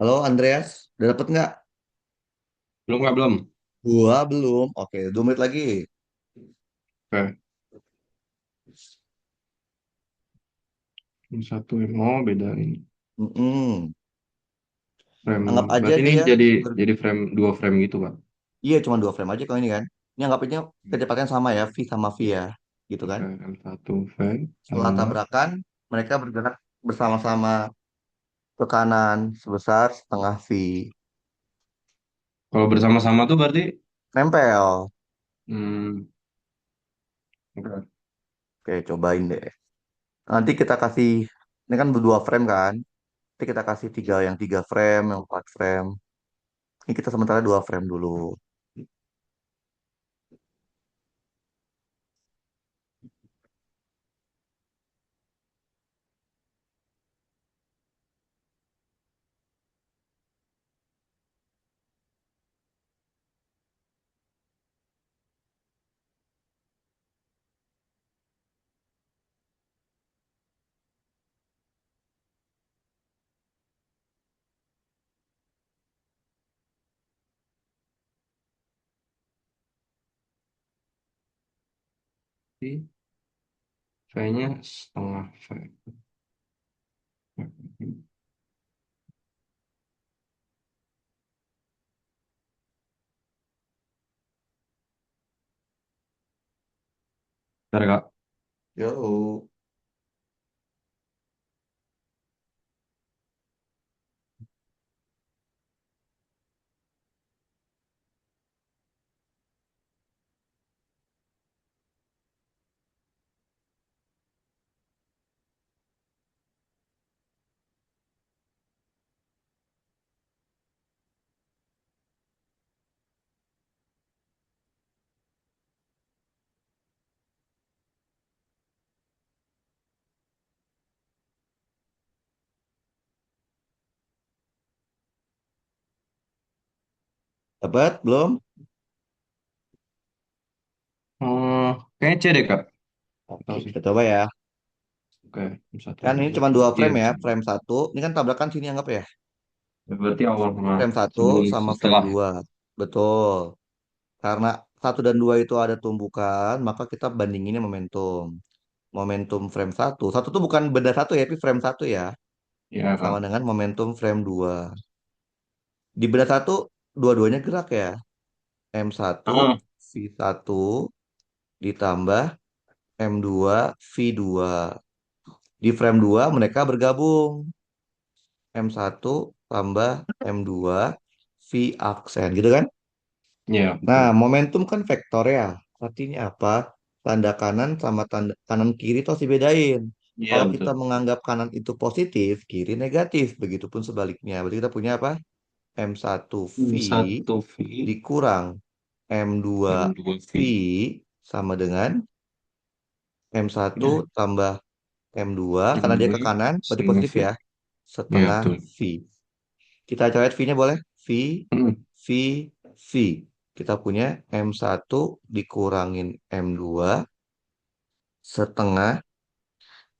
[SPEAKER 1] Halo Andreas, udah dapet nggak?
[SPEAKER 2] Belum nggak belum?
[SPEAKER 1] Gua belum. Oke, 2 menit lagi.
[SPEAKER 2] Oke. Ini satu yang mau beda ini
[SPEAKER 1] Mm-mm.
[SPEAKER 2] frame.
[SPEAKER 1] Anggap aja
[SPEAKER 2] Berarti ini
[SPEAKER 1] dia
[SPEAKER 2] jadi frame dua frame gitu pak?
[SPEAKER 1] iya cuma 2 frame aja kalau ini kan. Ini anggap aja kecepatan sama ya, V sama V ya, gitu kan.
[SPEAKER 2] Oke, m satu frame
[SPEAKER 1] Setelah
[SPEAKER 2] sama.
[SPEAKER 1] tabrakan, mereka bergerak bersama-sama ke kanan sebesar setengah V.
[SPEAKER 2] Kalau bersama-sama tuh berarti
[SPEAKER 1] Nempel.
[SPEAKER 2] hmm, oke.
[SPEAKER 1] Oke, cobain deh. Nanti kita kasih, ini kan 2 frame kan. Nanti kita kasih yang 3 frame, yang 4 frame. Ini kita sementara 2 frame dulu.
[SPEAKER 2] Jadi V-nya setengah V. Bentar kak.
[SPEAKER 1] Yo. Dapat belum?
[SPEAKER 2] Oh, kayaknya C deh kak.
[SPEAKER 1] Oke,
[SPEAKER 2] Tahu sih.
[SPEAKER 1] kita coba ya.
[SPEAKER 2] Oke, satu
[SPEAKER 1] Kan
[SPEAKER 2] dua
[SPEAKER 1] ini
[SPEAKER 2] tiga.
[SPEAKER 1] cuma dua
[SPEAKER 2] Iya,
[SPEAKER 1] frame ya.
[SPEAKER 2] C.
[SPEAKER 1] Frame satu. Ini kan tabrakan sini anggap ya.
[SPEAKER 2] Berarti awal sama
[SPEAKER 1] Frame satu
[SPEAKER 2] sebelum
[SPEAKER 1] sama frame
[SPEAKER 2] setelah.
[SPEAKER 1] 2. Betul. Karena satu dan 2 itu ada tumbukan, maka kita bandinginnya momentum. Momentum frame satu. Satu tuh bukan benda satu ya, tapi frame satu ya.
[SPEAKER 2] Ya
[SPEAKER 1] Sama
[SPEAKER 2] kak.
[SPEAKER 1] dengan momentum frame 2. Di benda satu, dua-duanya gerak ya. M1,
[SPEAKER 2] Ah,
[SPEAKER 1] V1 ditambah M2, V2. Di frame 2 mereka bergabung. M1 tambah M2 V aksen gitu kan?
[SPEAKER 2] ya
[SPEAKER 1] Nah,
[SPEAKER 2] betul.
[SPEAKER 1] momentum kan vektorial. Artinya apa? Tanda kanan sama tanda kanan kiri itu harus dibedain.
[SPEAKER 2] Iya
[SPEAKER 1] Kalau kita
[SPEAKER 2] betul.
[SPEAKER 1] menganggap kanan itu positif, kiri negatif. Begitupun sebaliknya. Berarti kita punya apa? M1 V
[SPEAKER 2] Satu V,
[SPEAKER 1] dikurang M2
[SPEAKER 2] M2
[SPEAKER 1] V
[SPEAKER 2] V,
[SPEAKER 1] sama dengan M1
[SPEAKER 2] ya,
[SPEAKER 1] tambah M2 karena dia
[SPEAKER 2] M2
[SPEAKER 1] ke kanan berarti
[SPEAKER 2] setengah
[SPEAKER 1] positif
[SPEAKER 2] V.
[SPEAKER 1] ya.
[SPEAKER 2] Ya
[SPEAKER 1] Setengah
[SPEAKER 2] betul.
[SPEAKER 1] V. Kita coret V-nya boleh? V,
[SPEAKER 2] Hmm.
[SPEAKER 1] V, V. Kita punya M1 dikurangin M2 setengah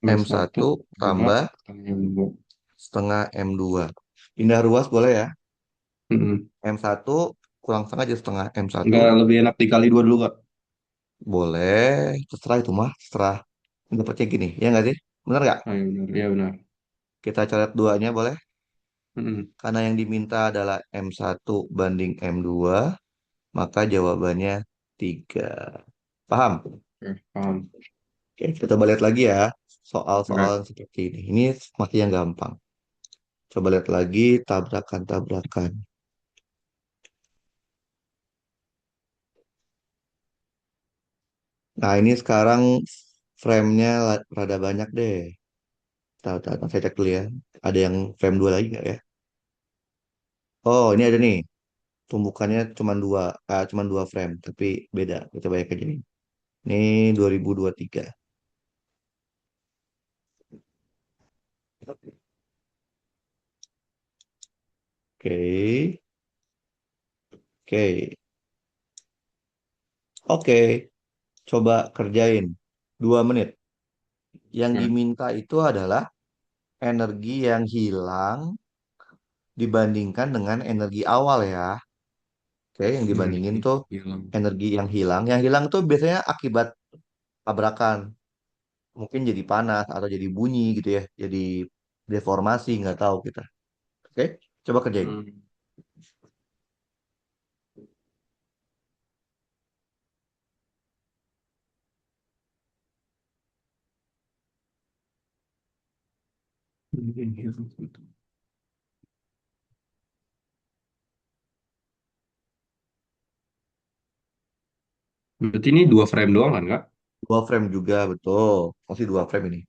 [SPEAKER 2] M1
[SPEAKER 1] M1
[SPEAKER 2] tambah
[SPEAKER 1] tambah
[SPEAKER 2] M2.
[SPEAKER 1] setengah M2. Pindah ruas boleh ya?
[SPEAKER 2] Hmm.
[SPEAKER 1] M1 kurang setengah jadi setengah M1.
[SPEAKER 2] Nggak lebih enak dikali dua dulu kak?
[SPEAKER 1] Boleh. Terserah itu mah. Terserah. Dapatnya gini. Ya nggak sih? Bener nggak?
[SPEAKER 2] Ah, ya benar. Ya benar.
[SPEAKER 1] Kita coret duanya boleh?
[SPEAKER 2] Hmm.
[SPEAKER 1] Karena yang diminta adalah M1 banding M2. Maka jawabannya 3. Paham?
[SPEAKER 2] Oke, paham.
[SPEAKER 1] Oke, kita coba lihat lagi ya soal-soal
[SPEAKER 2] Oke.
[SPEAKER 1] yang seperti ini. Ini masih yang gampang. Coba lihat lagi tabrakan-tabrakan. Nah, ini sekarang frame-nya rada banyak deh. Tahu, tahu, tahu. Saya cek dulu ya. Ada yang frame 2 lagi nggak ya? Oh, ini ada nih. Tumbukannya cuma dua frame, tapi beda. Kita bayar aja nih. Ini 2023. Oke, oke, oke. Coba kerjain. 2 menit. Yang
[SPEAKER 2] Oke.
[SPEAKER 1] diminta itu adalah energi yang hilang dibandingkan dengan energi awal ya. Oke, yang dibandingin
[SPEAKER 2] Energi
[SPEAKER 1] tuh
[SPEAKER 2] hilang.
[SPEAKER 1] energi yang hilang. Yang hilang tuh biasanya akibat tabrakan. Mungkin jadi panas atau jadi bunyi gitu ya. Jadi deformasi, nggak tahu kita. Oke, coba kerjain.
[SPEAKER 2] Hmm. Energi hilang. Berarti ini dua frame doang kan, Kak?
[SPEAKER 1] Dua frame juga, betul. Masih dua frame ini.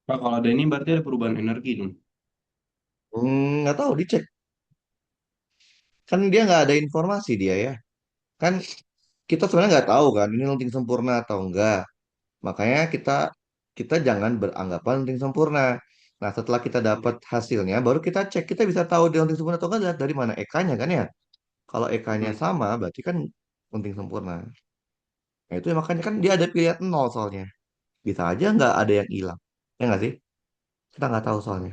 [SPEAKER 2] Pak, kalau ada ini berarti ada perubahan energi dong.
[SPEAKER 1] Nggak tahu, dicek. Kan dia nggak ada informasi dia ya. Kan kita sebenarnya nggak tahu kan ini lunting sempurna atau enggak. Makanya kita kita jangan beranggapan lunting sempurna. Nah, setelah kita dapat hasilnya, baru kita cek. Kita bisa tahu dia lunting sempurna atau enggak lihat dari mana EK-nya kan ya. Kalau EK-nya
[SPEAKER 2] Hmm.
[SPEAKER 1] sama, berarti kan lunting sempurna. Nah, itu ya, makanya kan dia ada pilihan nol soalnya. Bisa aja nggak ada yang hilang. Ya nggak sih? Kita nggak tahu soalnya.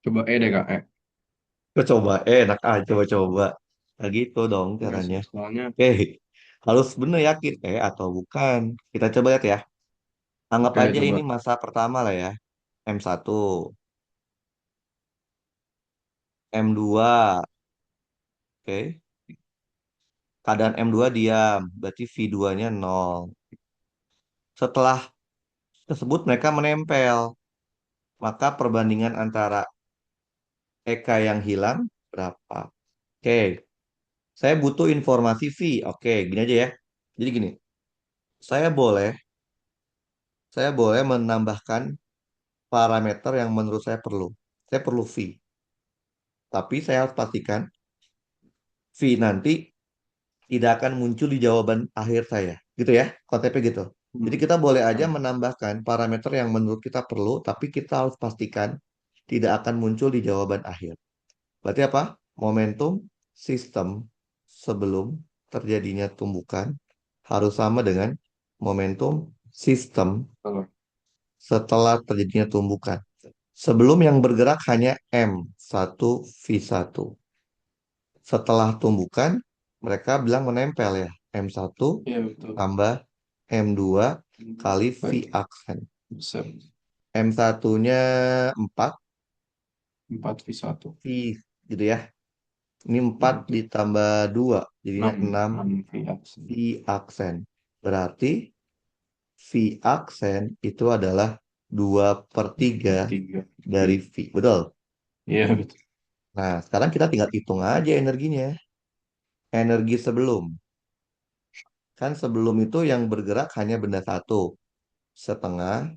[SPEAKER 2] Coba E deh Kak, E.
[SPEAKER 1] Coba, enak aja coba-coba. Nah gitu dong
[SPEAKER 2] Nggak
[SPEAKER 1] caranya.
[SPEAKER 2] sih, soalnya
[SPEAKER 1] Oke, harus bener yakin, atau bukan. Kita coba lihat ya. Anggap
[SPEAKER 2] oke
[SPEAKER 1] aja ini
[SPEAKER 2] coba.
[SPEAKER 1] masa pertama lah ya. M1, M2, oke. Keadaan M2 diam, berarti V2-nya 0. Setelah tersebut mereka menempel, maka perbandingan antara EK yang hilang berapa? Oke, saya butuh informasi V. Oke, gini aja ya. Jadi gini, saya boleh saya boleh menambahkan parameter yang menurut saya perlu. Saya perlu V, tapi saya harus pastikan V nanti tidak akan muncul di jawaban akhir saya. Gitu ya, konsepnya gitu. Jadi
[SPEAKER 2] Hmm.
[SPEAKER 1] kita boleh aja
[SPEAKER 2] Nah,
[SPEAKER 1] menambahkan parameter yang menurut kita perlu, tapi kita harus pastikan tidak akan muncul di jawaban akhir. Berarti apa? Momentum sistem sebelum terjadinya tumbukan harus sama dengan momentum sistem
[SPEAKER 2] kalau
[SPEAKER 1] setelah terjadinya tumbukan. Sebelum yang bergerak hanya M1V1. Setelah tumbukan, mereka bilang menempel ya. M1
[SPEAKER 2] iya betul.
[SPEAKER 1] tambah M2 kali V
[SPEAKER 2] Baik,
[SPEAKER 1] aksen.
[SPEAKER 2] bisa
[SPEAKER 1] M1-nya 4
[SPEAKER 2] 4V1.
[SPEAKER 1] V gitu ya. Ini
[SPEAKER 2] Iya
[SPEAKER 1] 4
[SPEAKER 2] betul.
[SPEAKER 1] ditambah 2 jadinya
[SPEAKER 2] 6
[SPEAKER 1] 6
[SPEAKER 2] 6 V aksen.
[SPEAKER 1] V aksen. Berarti V aksen itu adalah 2/3
[SPEAKER 2] 2/3
[SPEAKER 1] dari
[SPEAKER 2] V.
[SPEAKER 1] V. Betul?
[SPEAKER 2] Iya betul.
[SPEAKER 1] Nah, sekarang kita tinggal hitung aja energinya. Energi sebelum. Kan sebelum itu yang bergerak hanya benda satu. Setengah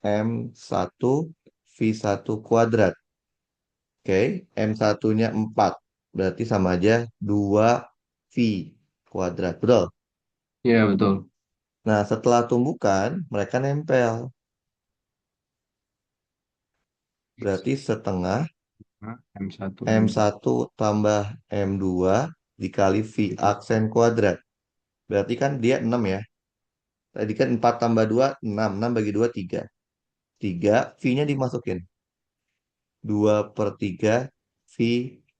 [SPEAKER 1] M1 V1 kuadrat. Oke, M1-nya 4. Berarti sama aja 2 V kuadrat. Betul?
[SPEAKER 2] Iya betul.
[SPEAKER 1] Nah, setelah tumbukan, mereka nempel. Berarti setengah
[SPEAKER 2] Nah, M1 M2.
[SPEAKER 1] M1 tambah M2 dikali V aksen kuadrat. Berarti kan dia 6 ya. Tadi kan 4 tambah 2, 6. 6 bagi 2, 3. 3, V-nya dimasukin. 2/3 V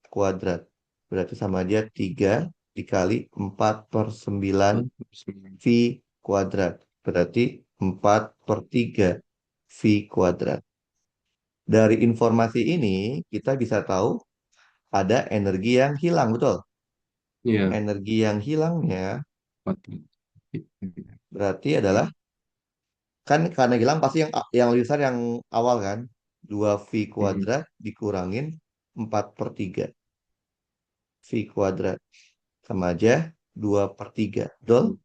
[SPEAKER 1] kuadrat. Berarti sama aja 3 dikali 4/9 V kuadrat. Berarti 4/3 V kuadrat. Dari informasi ini, kita bisa tahu ada energi yang hilang, betul?
[SPEAKER 2] Iya.
[SPEAKER 1] Energi yang hilangnya
[SPEAKER 2] 4.
[SPEAKER 1] berarti adalah, kan karena hilang pasti yang lebih besar yang awal kan? 2V
[SPEAKER 2] Hmm.
[SPEAKER 1] kuadrat dikurangin 4/3 V kuadrat. Sama aja 2/3. Betul?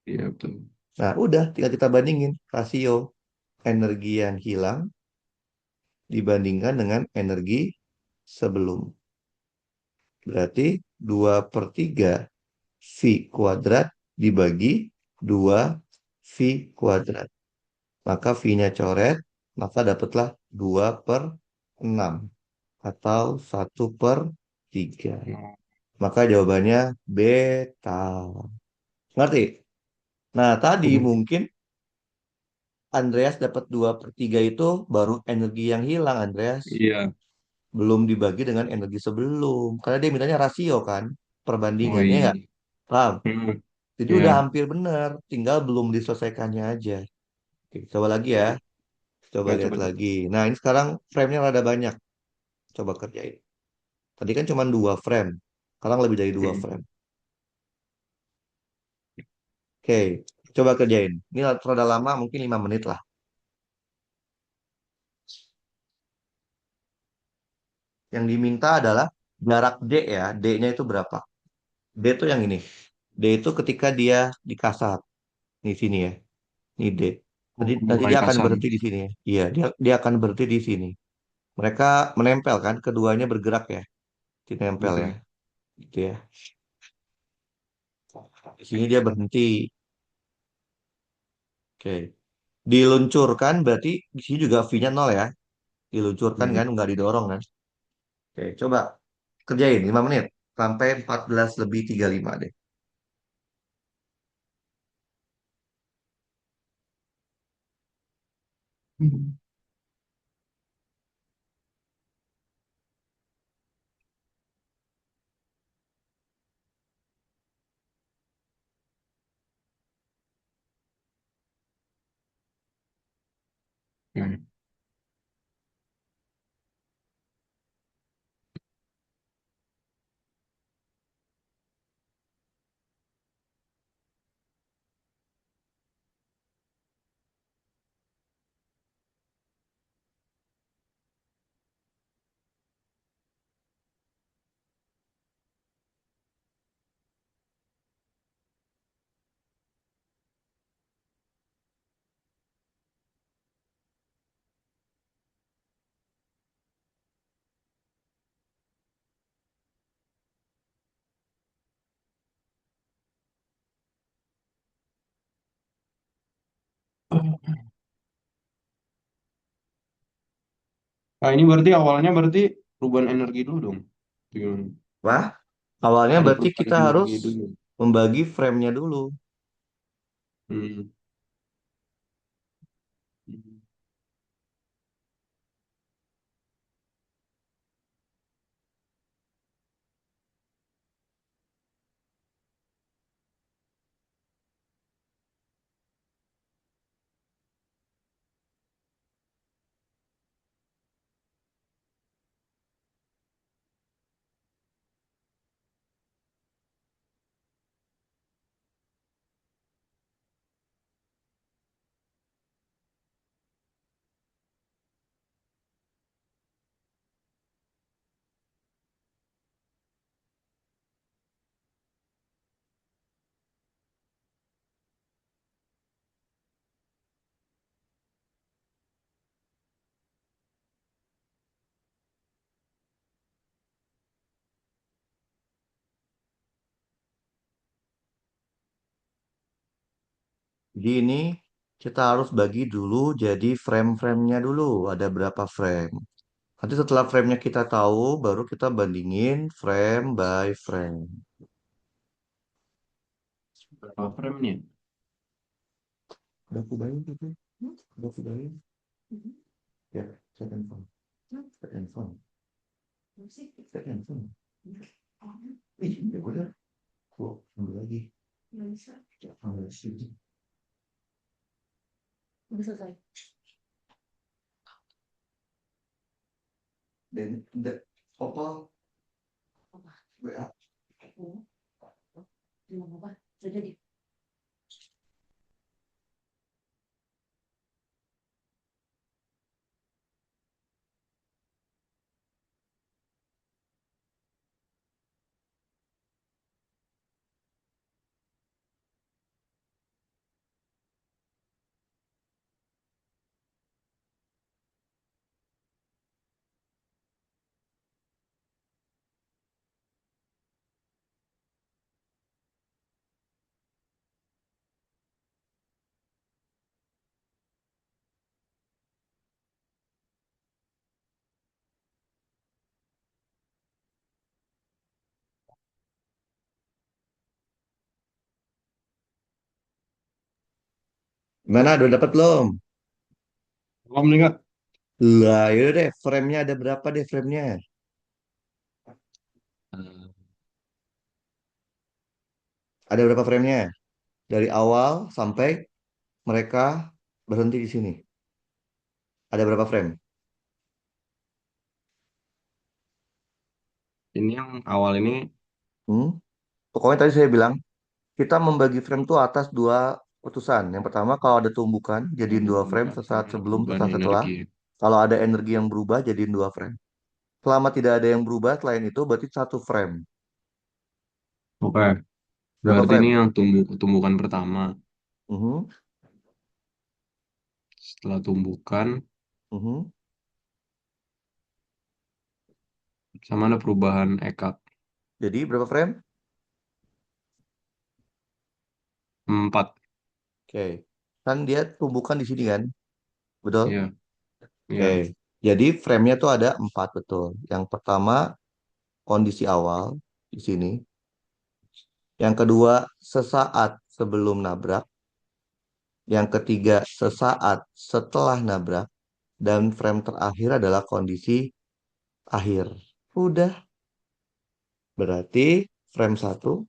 [SPEAKER 2] Iya betul.
[SPEAKER 1] Nah, udah tinggal kita bandingin rasio energi yang hilang dibandingkan dengan energi sebelum. Berarti 2/3 V kuadrat dibagi 2 V kuadrat. Maka V-nya coret, maka dapatlah 2/6 atau 1/3.
[SPEAKER 2] Oh,
[SPEAKER 1] Maka jawabannya beta. Ngerti? Nah, tadi
[SPEAKER 2] oh,
[SPEAKER 1] mungkin Andreas dapat 2/3 itu baru energi yang hilang, Andreas.
[SPEAKER 2] iya.
[SPEAKER 1] Belum dibagi dengan energi sebelum. Karena dia mintanya rasio kan,
[SPEAKER 2] Oh
[SPEAKER 1] perbandingannya
[SPEAKER 2] iya.
[SPEAKER 1] ya. Paham?
[SPEAKER 2] Hmm.
[SPEAKER 1] Jadi udah
[SPEAKER 2] Iya.
[SPEAKER 1] hampir benar, tinggal belum diselesaikannya aja. Oke, coba lagi ya, coba
[SPEAKER 2] Coba
[SPEAKER 1] lihat
[SPEAKER 2] coba coba.
[SPEAKER 1] lagi. Nah, ini sekarang frame-nya rada banyak. Coba kerjain. Tadi kan cuma 2 frame, sekarang lebih dari dua
[SPEAKER 2] Hmm.
[SPEAKER 1] frame. Oke, coba kerjain. Ini rada lama, mungkin 5 menit lah. Yang diminta adalah jarak D ya. D-nya itu berapa? D itu yang ini. D itu ketika dia dikasar. Di sini ya. Ini D.
[SPEAKER 2] Oh,
[SPEAKER 1] Nanti
[SPEAKER 2] mulai
[SPEAKER 1] dia akan
[SPEAKER 2] kasar.
[SPEAKER 1] berhenti di sini ya. Iya, dia akan berhenti di sini. Mereka menempel kan, keduanya bergerak ya. Dinempel ya.
[SPEAKER 2] Hmm.
[SPEAKER 1] Gitu ya. Di sini dia berhenti. Oke. Diluncurkan berarti di sini juga V-nya 0 ya. Diluncurkan
[SPEAKER 2] Hmm.
[SPEAKER 1] kan, nggak didorong kan. Oke, coba kerjain 5 menit. Sampai 14 lebih 35 deh.
[SPEAKER 2] Hmm. Nah, ini berarti awalnya berarti perubahan energi dulu dong. Gimana?
[SPEAKER 1] Wah, awalnya
[SPEAKER 2] Ada
[SPEAKER 1] berarti
[SPEAKER 2] perubahan
[SPEAKER 1] kita harus
[SPEAKER 2] energi dulu.
[SPEAKER 1] membagi frame-nya dulu.
[SPEAKER 2] Hmm.
[SPEAKER 1] Jadi ini kita harus bagi dulu jadi frame-framenya dulu. Ada berapa frame? Nanti setelah frame-nya kita tahu, baru kita bandingin frame by frame.
[SPEAKER 2] Berapa frame nih?
[SPEAKER 1] Udah aku bayar gitu. Udah aku bayar. Ya, set handphone. Set handphone. Set handphone. Ih, ya udah. Aku ambil lagi. Ya, ambil lagi. Dan Opal WA. Gimana? Udah dapat belum?
[SPEAKER 2] Belum nih kak.
[SPEAKER 1] Lah, yaudah deh. Frame-nya ada berapa deh frame-nya?
[SPEAKER 2] Eh,
[SPEAKER 1] Ada berapa frame-nya? Dari awal sampai mereka berhenti di sini. Ada berapa frame?
[SPEAKER 2] Ini yang awal ini,
[SPEAKER 1] Hmm? Pokoknya tadi saya bilang, kita membagi frame tuh atas dua putusan. Yang pertama, kalau ada tumbukan, jadiin dua frame sesaat
[SPEAKER 2] karena
[SPEAKER 1] sebelum,
[SPEAKER 2] perubahan
[SPEAKER 1] sesaat setelah.
[SPEAKER 2] energi.
[SPEAKER 1] Kalau ada energi yang berubah, jadiin dua frame. Selama tidak ada yang berubah, selain itu berarti satu frame.
[SPEAKER 2] Oke,
[SPEAKER 1] Berapa
[SPEAKER 2] berarti ini
[SPEAKER 1] frame?
[SPEAKER 2] yang tumbukan pertama.
[SPEAKER 1] Mhm,
[SPEAKER 2] Setelah tumbukan,
[SPEAKER 1] mhm.
[SPEAKER 2] sama ada perubahan ekak.
[SPEAKER 1] Jadi berapa frame?
[SPEAKER 2] 4.
[SPEAKER 1] Oke. Kan dia tumbukan di sini kan? Betul?
[SPEAKER 2] Iya,
[SPEAKER 1] Oke.
[SPEAKER 2] iya.
[SPEAKER 1] Jadi frame-nya tuh ada empat betul. Yang pertama kondisi awal di sini. Yang kedua sesaat sebelum nabrak. Yang ketiga sesaat setelah nabrak. Dan frame terakhir adalah kondisi akhir. Udah. Berarti frame satu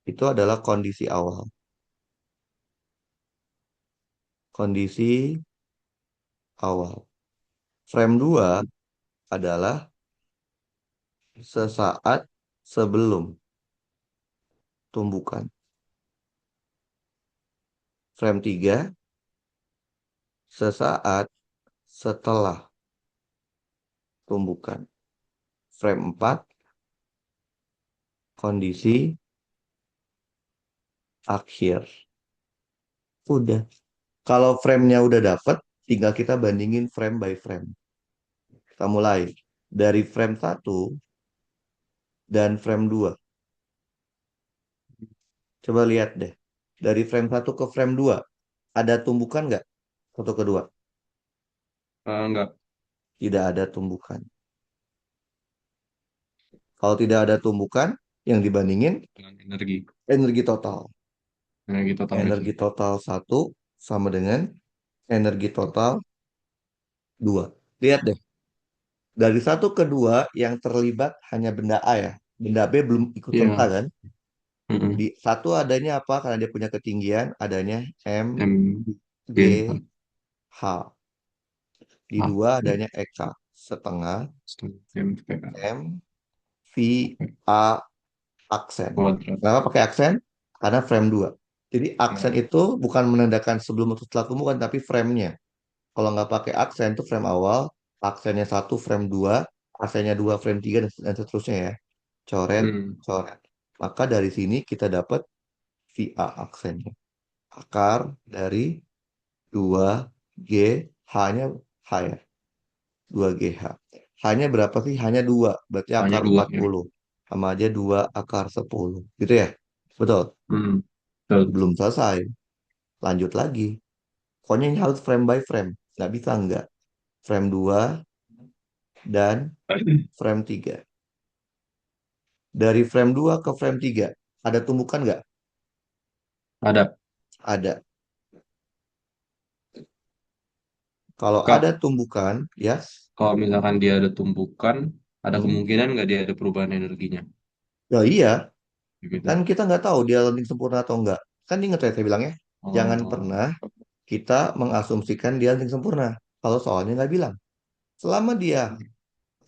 [SPEAKER 1] itu adalah kondisi awal. Kondisi awal. Frame 2 adalah sesaat sebelum tumbukan. Frame 3 sesaat setelah tumbukan. Frame 4 kondisi akhir. Udah. Kalau frame-nya udah dapet, tinggal kita bandingin frame by frame. Kita mulai dari frame satu dan frame 2. Coba lihat deh. Dari frame satu ke frame 2 ada tumbukan nggak? Satu kedua.
[SPEAKER 2] Enggak.
[SPEAKER 1] Tidak ada tumbukan. Kalau tidak ada tumbukan, yang dibandingin
[SPEAKER 2] dengan energi.
[SPEAKER 1] energi total.
[SPEAKER 2] Energi total itu.
[SPEAKER 1] Energi total satu sama dengan energi total 2. Lihat deh, dari satu ke 2 yang terlibat hanya benda A ya. Benda B belum ikut serta
[SPEAKER 2] Iya.
[SPEAKER 1] kan? Di
[SPEAKER 2] Mm-mm.
[SPEAKER 1] satu adanya apa? Karena dia punya ketinggian, adanya M,
[SPEAKER 2] M
[SPEAKER 1] G,
[SPEAKER 2] G
[SPEAKER 1] H. Di
[SPEAKER 2] H
[SPEAKER 1] dua
[SPEAKER 2] M
[SPEAKER 1] adanya EK setengah
[SPEAKER 2] setengah M V A
[SPEAKER 1] M, V, A, aksen.
[SPEAKER 2] kuadrat.
[SPEAKER 1] Kenapa pakai aksen? Karena frame 2. Jadi aksen
[SPEAKER 2] Ya.
[SPEAKER 1] itu bukan menandakan sebelum atau setelah tumbuhan, tapi frame-nya. Kalau nggak pakai aksen itu frame awal, aksennya satu frame 2, aksennya 2 frame 3 dan seterusnya ya. Coret,
[SPEAKER 2] Hmm.
[SPEAKER 1] coret. Maka dari sini kita dapat VA aksennya. Akar dari 2G, H-nya H ya. 2GH. Hanya berapa sih? Hanya 2. Berarti
[SPEAKER 2] Hanya
[SPEAKER 1] akar
[SPEAKER 2] dua
[SPEAKER 1] empat
[SPEAKER 2] ya.
[SPEAKER 1] puluh Sama aja 2 akar 10. Gitu ya? Betul.
[SPEAKER 2] Hmm. Betul.
[SPEAKER 1] Belum selesai. Lanjut lagi. Pokoknya ini harus frame by frame. Nggak bisa nggak. Frame 2 dan frame 3. Dari frame 2 ke frame 3. Ada tumbukan nggak?
[SPEAKER 2] Ada.
[SPEAKER 1] Ada. Kalau ada
[SPEAKER 2] Kak,
[SPEAKER 1] tumbukan, ya.
[SPEAKER 2] kalau misalkan dia ada tumbukan, ada
[SPEAKER 1] Hmm.
[SPEAKER 2] kemungkinan nggak dia ada perubahan energinya?
[SPEAKER 1] Ya iya.
[SPEAKER 2] Begitu.
[SPEAKER 1] Kan kita nggak tahu dia learning sempurna atau enggak. Kan ingat ya saya bilangnya. Jangan
[SPEAKER 2] Oh,
[SPEAKER 1] pernah kita mengasumsikan dia learning sempurna. Kalau soalnya nggak bilang. Selama dia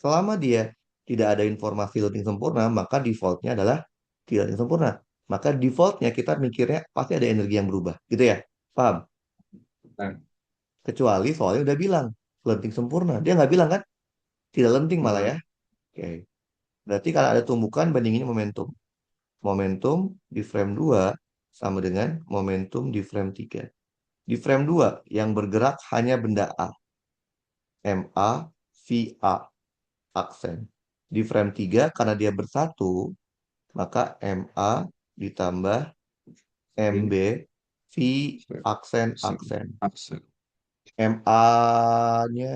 [SPEAKER 1] Selama dia tidak ada informasi loading sempurna, maka defaultnya adalah tidak loading sempurna. Maka defaultnya kita mikirnya pasti ada energi yang berubah. Gitu ya? Paham?
[SPEAKER 2] nah,
[SPEAKER 1] Kecuali soalnya udah bilang loading sempurna. Dia nggak bilang kan? Tidak lenting malah ya.
[SPEAKER 2] hmm,
[SPEAKER 1] Oke. Berarti kalau ada tumbukan bandinginnya momentum. Momentum di frame 2 sama dengan momentum di frame 3. Di frame 2 yang bergerak hanya benda A. MA, VA, aksen. Di frame 3 karena dia bersatu, maka MA ditambah MB
[SPEAKER 2] oke.
[SPEAKER 1] V aksen aksen.
[SPEAKER 2] Aksen.
[SPEAKER 1] MA-nya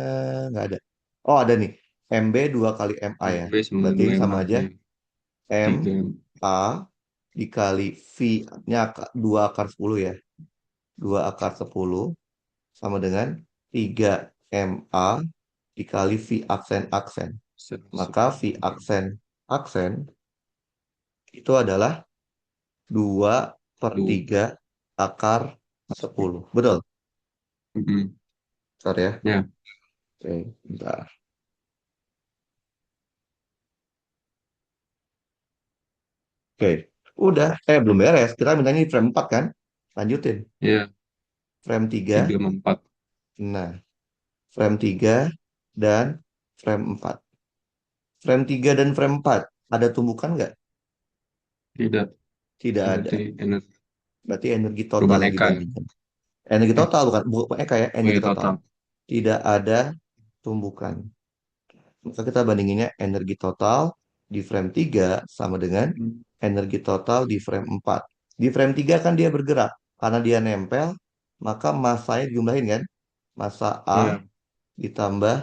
[SPEAKER 1] nggak ada. Oh ada nih. MB 2 kali MA ya.
[SPEAKER 2] MB sama
[SPEAKER 1] Berarti
[SPEAKER 2] dua
[SPEAKER 1] ini sama
[SPEAKER 2] MA
[SPEAKER 1] aja.
[SPEAKER 2] ya. Tiga.
[SPEAKER 1] MA dikali V-nya 2 akar 10 ya. 2 akar 10 sama dengan 3 MA dikali V aksen aksen. Maka V aksen aksen itu adalah 2 per
[SPEAKER 2] Dua.
[SPEAKER 1] 3 akar 10. Betul?
[SPEAKER 2] Mm-mm.
[SPEAKER 1] Sorry ya.
[SPEAKER 2] Ya,
[SPEAKER 1] Oke, bentar. Oke, udah. Belum beres. Kita mintanya di frame 4 kan? Lanjutin.
[SPEAKER 2] ya,
[SPEAKER 1] Frame
[SPEAKER 2] tiga
[SPEAKER 1] 3.
[SPEAKER 2] sama empat.
[SPEAKER 1] Nah, frame 3 dan frame 4. Frame 3 dan frame 4. Ada tumbukan nggak?
[SPEAKER 2] Tidak.
[SPEAKER 1] Tidak ada.
[SPEAKER 2] Berarti energi
[SPEAKER 1] Berarti energi total
[SPEAKER 2] perubahan
[SPEAKER 1] yang
[SPEAKER 2] Eka ya.
[SPEAKER 1] dibandingkan. Energi
[SPEAKER 2] Eh,
[SPEAKER 1] total bukan kayak
[SPEAKER 2] oh
[SPEAKER 1] energi
[SPEAKER 2] iya
[SPEAKER 1] total.
[SPEAKER 2] total.
[SPEAKER 1] Tidak ada tumbukan. Maka kita bandinginnya energi total di frame 3 sama dengan
[SPEAKER 2] Hmm.
[SPEAKER 1] energi total di frame 4. Di frame 3 kan dia bergerak. Karena dia nempel, maka masanya dijumlahin kan? Massa A
[SPEAKER 2] Iya,
[SPEAKER 1] ditambah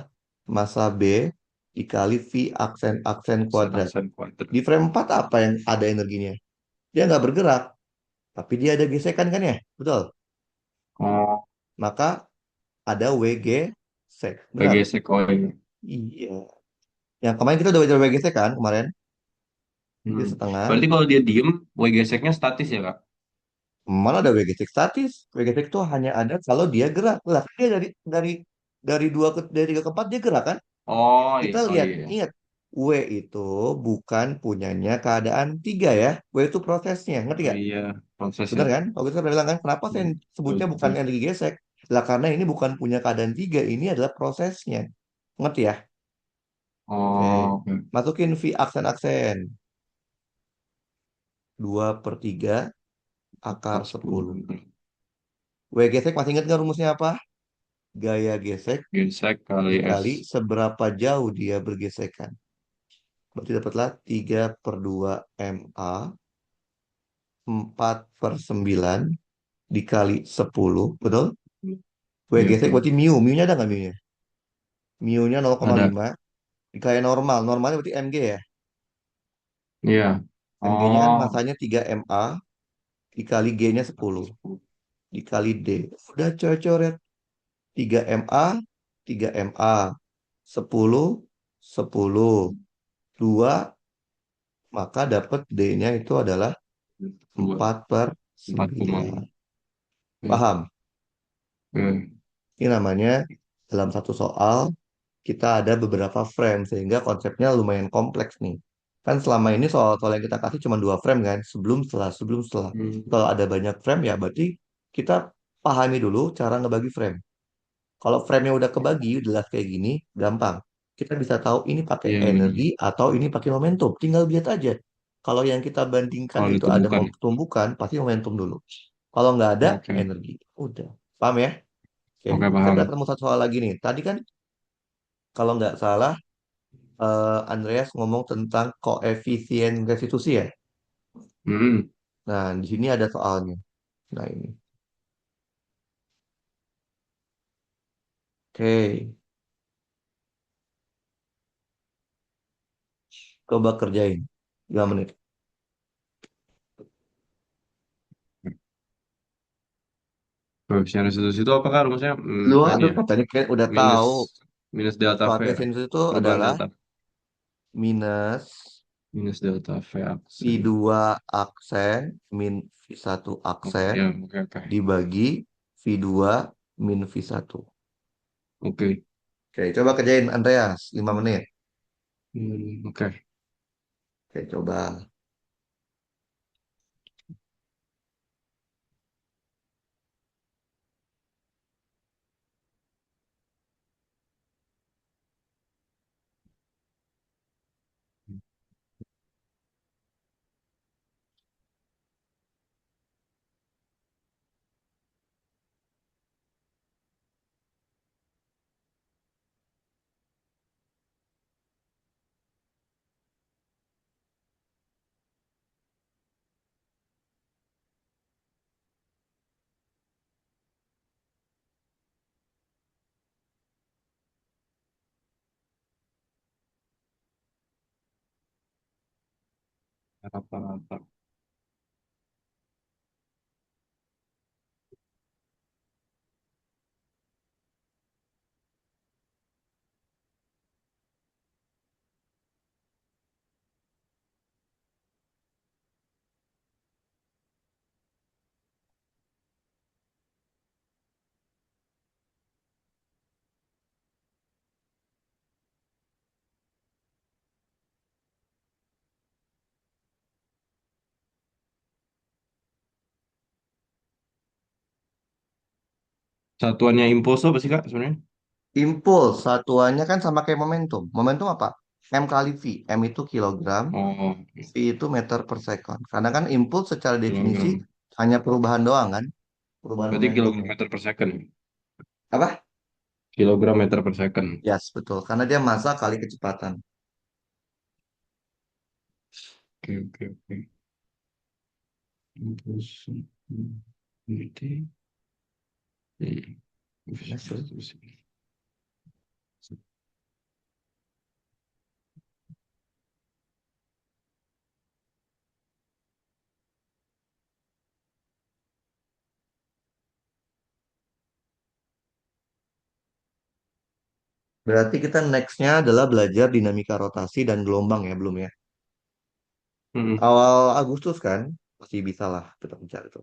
[SPEAKER 1] massa B dikali V aksen-aksen kuadrat.
[SPEAKER 2] aksen kuadrat.
[SPEAKER 1] Di frame 4 apa yang ada energinya? Dia nggak bergerak, tapi dia ada gesekan kan ya? Betul.
[SPEAKER 2] Oh,
[SPEAKER 1] Maka ada WG sek. Benar?
[SPEAKER 2] PGC koin.
[SPEAKER 1] Iya. Yang kemarin kita udah baca WG sek kan kemarin? Itu
[SPEAKER 2] Hmm.
[SPEAKER 1] setengah.
[SPEAKER 2] Berarti kalau dia diem, W geseknya statis ya kak?
[SPEAKER 1] Mana ada WGTech statis? WGTech itu hanya ada kalau dia gerak. Lah, dia dari dari 3 ke 4 dia gerak kan?
[SPEAKER 2] Oh
[SPEAKER 1] Kita
[SPEAKER 2] iya, oh
[SPEAKER 1] lihat,
[SPEAKER 2] iya, iya.
[SPEAKER 1] ingat W itu bukan punyanya keadaan 3 ya. W itu prosesnya, ngerti
[SPEAKER 2] Oh
[SPEAKER 1] gak?
[SPEAKER 2] iya, proses ya.
[SPEAKER 1] Benar kan? Kalau kita pernah bilang kan, kenapa saya
[SPEAKER 2] Hmm.
[SPEAKER 1] sebutnya
[SPEAKER 2] Betul,
[SPEAKER 1] bukan
[SPEAKER 2] betul.
[SPEAKER 1] energi gesek? Lah karena ini bukan punya keadaan 3, ini adalah prosesnya. Ngerti ya? Oke.
[SPEAKER 2] Oh, oke.
[SPEAKER 1] Masukin V aksen-aksen. 2 per 3 akar
[SPEAKER 2] Akar 10.
[SPEAKER 1] 10. W gesek masih ingat nggak rumusnya apa? Gaya gesek
[SPEAKER 2] Gesek kali S.
[SPEAKER 1] dikali seberapa jauh dia bergesekan. Berarti dapatlah 3 per 2 MA 4 per 9 dikali 10. Betul? W
[SPEAKER 2] Iya,
[SPEAKER 1] gesek
[SPEAKER 2] betul.
[SPEAKER 1] berarti mu. Mu-nya ada nggak mu-nya? Mu-nya
[SPEAKER 2] Ada.
[SPEAKER 1] 0,5 dikali normal. Normalnya berarti mg ya.
[SPEAKER 2] Iya.
[SPEAKER 1] Mg-nya kan
[SPEAKER 2] Oh.
[SPEAKER 1] masanya 3 Ma dikali G-nya 10 dikali D. Udah coret-coret. 3 Ma, 3 Ma. 10, 10. 2, maka dapat D-nya itu adalah
[SPEAKER 2] Buat
[SPEAKER 1] 4 per
[SPEAKER 2] 4,5.
[SPEAKER 1] 9.
[SPEAKER 2] Oke.
[SPEAKER 1] Paham?
[SPEAKER 2] Oke.
[SPEAKER 1] Ini namanya dalam satu soal kita ada beberapa frame sehingga konsepnya lumayan kompleks nih. Kan selama ini soal-soal yang kita kasih cuma 2 frame kan, sebelum setelah sebelum setelah.
[SPEAKER 2] Hmm.
[SPEAKER 1] Kalau ada banyak frame ya berarti kita pahami dulu cara ngebagi frame. Kalau frame-nya udah kebagi, jelas kayak gini, gampang. Kita bisa tahu ini pakai
[SPEAKER 2] Iya,
[SPEAKER 1] energi
[SPEAKER 2] benar.
[SPEAKER 1] atau ini pakai momentum. Tinggal lihat aja. Kalau yang kita bandingkan
[SPEAKER 2] Kalau
[SPEAKER 1] itu ada
[SPEAKER 2] ditumbuhkan.
[SPEAKER 1] tumbukan, pasti momentum dulu. Kalau nggak ada,
[SPEAKER 2] Oke.
[SPEAKER 1] energi. Udah. Paham ya? Oke.
[SPEAKER 2] Oke,
[SPEAKER 1] Kita udah
[SPEAKER 2] paham.
[SPEAKER 1] ketemu satu soal lagi nih. Tadi kan kalau nggak salah, Andreas ngomong tentang koefisien restitusi ya.
[SPEAKER 2] Hmm.
[SPEAKER 1] Nah, di sini ada soalnya. Nah, ini. Oke. Coba kerjain. 5 menit.
[SPEAKER 2] Koefisien restitusi itu apakah rumusnya
[SPEAKER 1] Lu
[SPEAKER 2] ini
[SPEAKER 1] aduh
[SPEAKER 2] ya?
[SPEAKER 1] katanya kayak udah
[SPEAKER 2] Minus
[SPEAKER 1] tahu.
[SPEAKER 2] minus delta V ya?
[SPEAKER 1] Koefisien itu
[SPEAKER 2] Perubahan
[SPEAKER 1] adalah
[SPEAKER 2] delta.
[SPEAKER 1] minus
[SPEAKER 2] Minus delta V
[SPEAKER 1] V2
[SPEAKER 2] aksen.
[SPEAKER 1] aksen min V1
[SPEAKER 2] Oke,
[SPEAKER 1] aksen
[SPEAKER 2] ya, oke, oke.
[SPEAKER 1] dibagi V2 min V1.
[SPEAKER 2] Oke.
[SPEAKER 1] Oke, coba kerjain Andreas 5 menit.
[SPEAKER 2] Oke.
[SPEAKER 1] Oke, coba.
[SPEAKER 2] Apa-apa. Satuannya impulso apa sih Kak sebenarnya?
[SPEAKER 1] Impuls satuannya kan sama kayak momentum. Momentum apa? M kali V. M itu kilogram,
[SPEAKER 2] Oh,
[SPEAKER 1] V itu meter per second. Karena kan impuls secara definisi
[SPEAKER 2] kilogram.
[SPEAKER 1] hanya perubahan doang kan? Perubahan
[SPEAKER 2] Berarti
[SPEAKER 1] momentum.
[SPEAKER 2] kilogram meter per second.
[SPEAKER 1] Apa?
[SPEAKER 2] Kilogram meter per second.
[SPEAKER 1] Yes, betul. Karena dia massa kali kecepatan.
[SPEAKER 2] Oke, oke, oke. Impulso. Berarti.
[SPEAKER 1] Yes, sure. Berarti kita nextnya adalah belajar dinamika rotasi dan gelombang ya, belum ya?
[SPEAKER 2] Hmm.
[SPEAKER 1] Awal Agustus kan? Masih bisa lah kita bicara itu.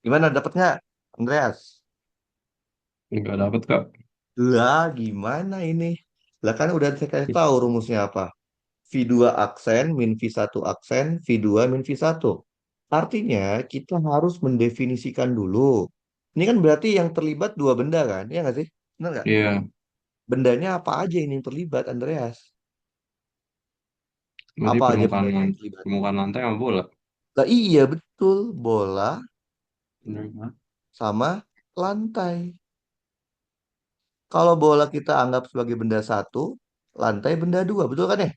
[SPEAKER 1] Gimana dapetnya, Andreas?
[SPEAKER 2] Nggak dapet Kak.
[SPEAKER 1] Lah, gimana ini? Lah kan udah saya kasih tahu rumusnya apa. V2 aksen min V1 aksen, V2 min V1. Artinya kita harus mendefinisikan dulu. Ini kan berarti yang terlibat dua benda kan? Ya nggak sih? Benar nggak?
[SPEAKER 2] Iya,
[SPEAKER 1] Bendanya apa aja ini yang terlibat, Andreas?
[SPEAKER 2] berarti
[SPEAKER 1] Apa aja bendanya yang terlibat?
[SPEAKER 2] permukaan lantai sama bola.
[SPEAKER 1] Lah iya betul, bola
[SPEAKER 2] Bener kan?
[SPEAKER 1] sama lantai. Kalau bola kita anggap sebagai benda satu, lantai benda dua, betul kan ya?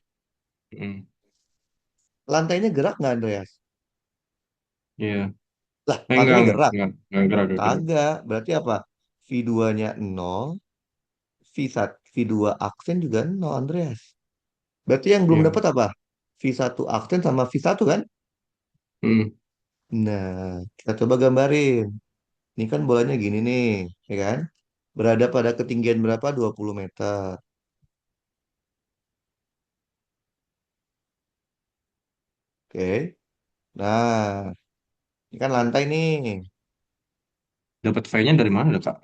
[SPEAKER 2] Mm,
[SPEAKER 1] Lantainya gerak nggak, Andreas?
[SPEAKER 2] iya.
[SPEAKER 1] Lah,
[SPEAKER 2] Enggak,
[SPEAKER 1] lantainya gerak.
[SPEAKER 2] enggak gerak, enggak gerak.
[SPEAKER 1] Kagak. Berarti apa? V2-nya 0, V1, V2 aksen juga 0, Andreas. Berarti yang belum
[SPEAKER 2] Iya.
[SPEAKER 1] dapat apa? V1 aksen sama V1 kan?
[SPEAKER 2] Mm,
[SPEAKER 1] Nah, kita coba gambarin. Ini kan bolanya gini nih, ya kan? Berada pada ketinggian berapa? 20 meter. Oke. Nah, ini kan lantai nih.
[SPEAKER 2] dapat V-nya dari mana, Kak?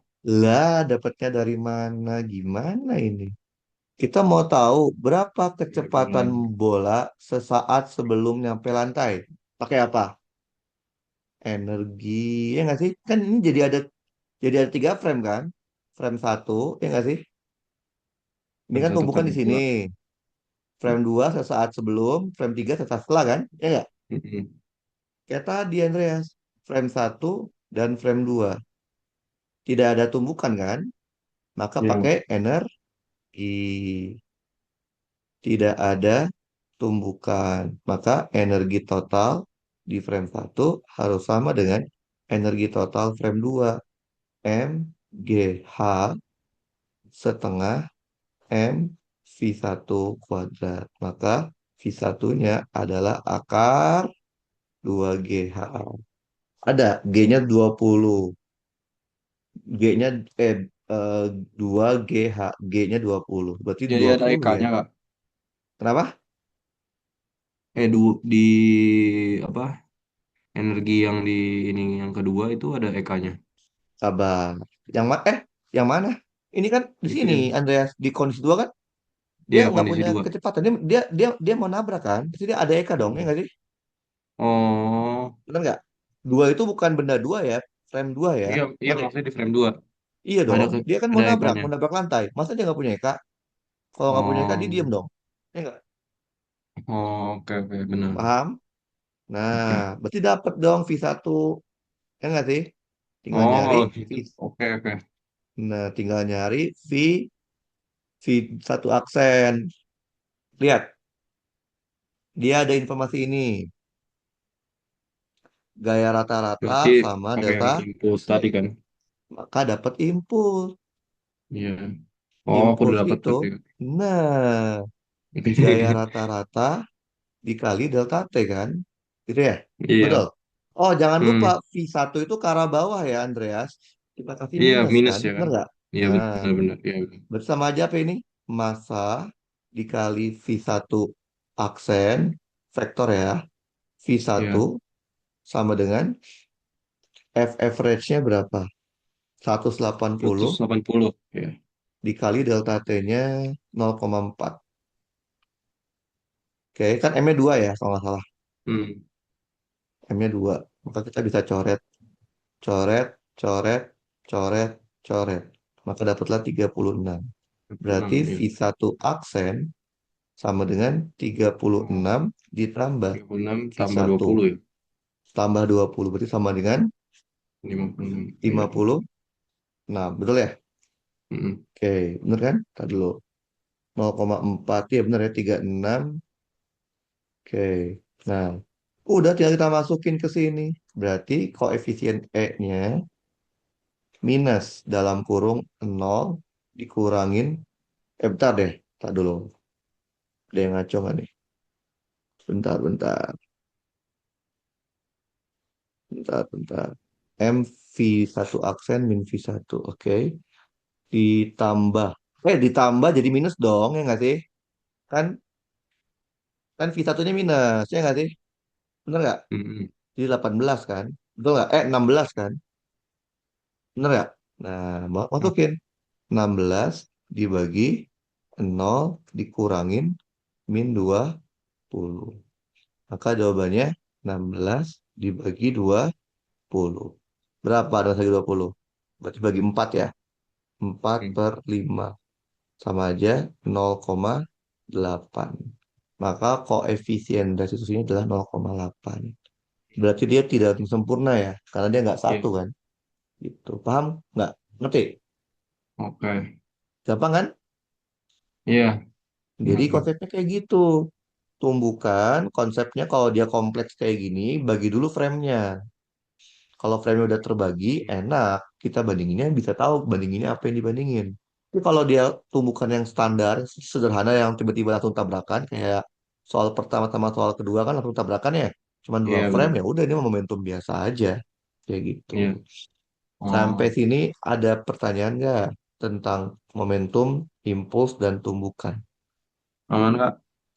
[SPEAKER 1] Lah, dapatnya dari mana? Gimana ini? Kita mau tahu berapa kecepatan bola sesaat sebelum nyampe lantai. Pakai apa? Energi. Ya nggak sih? Kan ini jadi ada tiga frame kan? Frame satu, ya nggak sih? Ini
[SPEAKER 2] Frame
[SPEAKER 1] kan
[SPEAKER 2] satu,
[SPEAKER 1] tumbukan
[SPEAKER 2] frame
[SPEAKER 1] di sini.
[SPEAKER 2] dua.
[SPEAKER 1] Frame 2 sesaat sebelum, frame 3 sesaat setelah kan? Ya nggak?
[SPEAKER 2] Mm-mm.
[SPEAKER 1] Kayak tadi Andreas. Frame satu dan frame 2 tidak ada tumbukan kan? Maka
[SPEAKER 2] Iya.
[SPEAKER 1] pakai energi. Tidak ada tumbukan. Maka energi total di frame satu harus sama dengan energi total frame 2. MGH setengah M V1 kuadrat. Maka V1-nya adalah akar 2GH. Ada G-nya 20. G-nya eh, eh 2GH. G-nya 20. Berarti
[SPEAKER 2] Jadi
[SPEAKER 1] dua
[SPEAKER 2] ada
[SPEAKER 1] puluh ya.
[SPEAKER 2] EK-nya, Kak.
[SPEAKER 1] Kenapa?
[SPEAKER 2] Di apa? Energi yang di ini yang kedua itu ada EK-nya.
[SPEAKER 1] Sabar. Yang mana? Ini kan di
[SPEAKER 2] Itu
[SPEAKER 1] sini
[SPEAKER 2] yang
[SPEAKER 1] Andreas di kondisi 2 kan dia
[SPEAKER 2] iya
[SPEAKER 1] nggak
[SPEAKER 2] kondisi
[SPEAKER 1] punya
[SPEAKER 2] dua.
[SPEAKER 1] kecepatan. Dia mau nabrak kan? Pasti dia ada Eka dong, ya nggak sih?
[SPEAKER 2] Oh,
[SPEAKER 1] Benar nggak? Dua itu bukan benda dua ya, frame 2 ya.
[SPEAKER 2] iya iya
[SPEAKER 1] Ngerti?
[SPEAKER 2] maksudnya di frame 2
[SPEAKER 1] Iya
[SPEAKER 2] ada
[SPEAKER 1] dong. Dia kan
[SPEAKER 2] ada EK-nya.
[SPEAKER 1] mau nabrak lantai. Masa dia nggak punya Eka? Kalau nggak punya Eka, dia
[SPEAKER 2] Oh,
[SPEAKER 1] diem dong. Ya nggak?
[SPEAKER 2] oh, oke oke benar.
[SPEAKER 1] Paham? Nah,
[SPEAKER 2] Oke.
[SPEAKER 1] berarti dapat dong V1. Ya nggak sih? Tinggal
[SPEAKER 2] Oh,
[SPEAKER 1] nyari
[SPEAKER 2] kalau gitu.
[SPEAKER 1] V.
[SPEAKER 2] Oke oke.
[SPEAKER 1] Nah, tinggal nyari V1 aksen. Lihat, dia ada informasi ini. Gaya rata-rata
[SPEAKER 2] Berarti
[SPEAKER 1] sama
[SPEAKER 2] pakai yang
[SPEAKER 1] delta
[SPEAKER 2] impuls
[SPEAKER 1] C.
[SPEAKER 2] tadi kan?
[SPEAKER 1] Maka dapat impuls.
[SPEAKER 2] Iya. Oh, aku udah
[SPEAKER 1] Impuls
[SPEAKER 2] dapat
[SPEAKER 1] itu,
[SPEAKER 2] berarti.
[SPEAKER 1] nah, gaya rata-rata dikali delta T kan? Gitu ya?
[SPEAKER 2] Iya.
[SPEAKER 1] Betul. Oh, jangan lupa
[SPEAKER 2] Hmm.
[SPEAKER 1] V1 itu ke arah bawah ya, Andreas. Kita kasih
[SPEAKER 2] Iya
[SPEAKER 1] minus
[SPEAKER 2] minus
[SPEAKER 1] kan?
[SPEAKER 2] ya
[SPEAKER 1] Benar
[SPEAKER 2] kan?
[SPEAKER 1] nggak?
[SPEAKER 2] Iya
[SPEAKER 1] Nah,
[SPEAKER 2] benar-benar. Iya.
[SPEAKER 1] bersama aja apa ini? Massa dikali V1 aksen, vektor ya.
[SPEAKER 2] Iya.
[SPEAKER 1] V1 sama dengan F average-nya berapa? 180
[SPEAKER 2] 180. Ya.
[SPEAKER 1] dikali delta T-nya 0,4. Oke, kan M-nya 2 ya, kalau nggak salah.
[SPEAKER 2] Hmm.
[SPEAKER 1] M-nya 2. Maka kita bisa coret, coret, coret, coret, coret. Maka dapatlah 36. Berarti
[SPEAKER 2] 6 ya.
[SPEAKER 1] V1 aksen sama dengan tiga puluh
[SPEAKER 2] Oh,
[SPEAKER 1] enam ditambah
[SPEAKER 2] 36 tambah dua
[SPEAKER 1] V1
[SPEAKER 2] puluh ya.
[SPEAKER 1] tambah 20. Berarti sama dengan
[SPEAKER 2] 56. Iya.
[SPEAKER 1] 56. Betul ya?
[SPEAKER 2] Hmm.
[SPEAKER 1] Oke, bener kan? Tadi dulu. 0,4 ya bener ya, 36. Oke. Nah, udah tinggal kita masukin ke sini. Berarti koefisien E-nya minus dalam kurung 0 dikurangin. Bentar deh. Tak dulu. Ada yang ngaco nggak nih? Bentar, bentar. Bentar, bentar. M V1 aksen min V1. Oke. Ditambah. Ditambah jadi minus dong, ya nggak sih? Kan, kan V1-nya minus, ya nggak sih? Bener nggak?
[SPEAKER 2] Hmm.
[SPEAKER 1] Jadi 18 kan? Betul nggak? 16 kan? Bener ya? Nah, masukin 16 dibagi 0 dikurangin min 20. Maka jawabannya 16 dibagi 20. Berapa dengan bagi 20? Berarti bagi 4 ya. 4
[SPEAKER 2] Hmm.
[SPEAKER 1] per 5. Sama aja 0,8. Maka koefisien dari sisinya adalah 0,8. Berarti dia tidak sempurna ya. Karena dia nggak
[SPEAKER 2] Iya.
[SPEAKER 1] satu kan. Gitu. Paham? Nggak? Ngerti?
[SPEAKER 2] Oke.
[SPEAKER 1] Gampang kan?
[SPEAKER 2] Iya.
[SPEAKER 1] Jadi
[SPEAKER 2] Ngerti.
[SPEAKER 1] konsepnya kayak gitu. Tumbukan, konsepnya kalau dia kompleks kayak gini, bagi dulu framenya. Kalau frame udah terbagi, enak. Kita bandinginnya bisa tahu bandinginnya apa yang dibandingin. Tapi kalau dia tumbukan yang standar, sederhana yang tiba-tiba langsung tabrakan, kayak soal pertama sama soal kedua kan langsung tabrakan ya. Cuman dua
[SPEAKER 2] Iya
[SPEAKER 1] frame
[SPEAKER 2] benar.
[SPEAKER 1] ya udah ini mah momentum biasa aja. Kayak gitu.
[SPEAKER 2] Iya.
[SPEAKER 1] Sampai
[SPEAKER 2] Oh,
[SPEAKER 1] sini ada pertanyaan nggak tentang momentum, impuls, dan tumbukan?
[SPEAKER 2] aman Kak?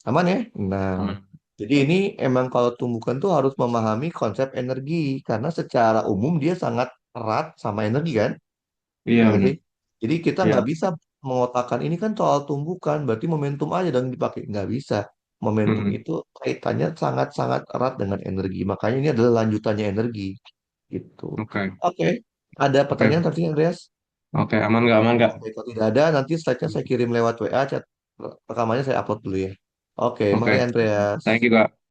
[SPEAKER 1] Aman ya? Nah,
[SPEAKER 2] Aman.
[SPEAKER 1] jadi ini emang kalau tumbukan tuh harus memahami konsep energi karena secara umum dia sangat erat sama energi kan? Ya
[SPEAKER 2] Iya
[SPEAKER 1] nggak
[SPEAKER 2] benar.
[SPEAKER 1] sih? Jadi kita nggak
[SPEAKER 2] Iya.
[SPEAKER 1] bisa mengotakkan ini kan soal tumbukan, berarti momentum aja dong dipakai. Nggak bisa. Momentum
[SPEAKER 2] Mm-mm.
[SPEAKER 1] itu kaitannya sangat-sangat erat dengan energi. Makanya ini adalah lanjutannya energi. Gitu.
[SPEAKER 2] Oke.
[SPEAKER 1] Oke. Ada pertanyaan
[SPEAKER 2] Oke.
[SPEAKER 1] tadi, Andreas?
[SPEAKER 2] Oke, aman nggak? Aman nggak?
[SPEAKER 1] Oke, kalau tidak ada, nanti slide-nya saya kirim lewat WA, chat rekamannya saya upload dulu ya. Oke, mari
[SPEAKER 2] Oke.
[SPEAKER 1] Andreas.
[SPEAKER 2] Thank you Kak.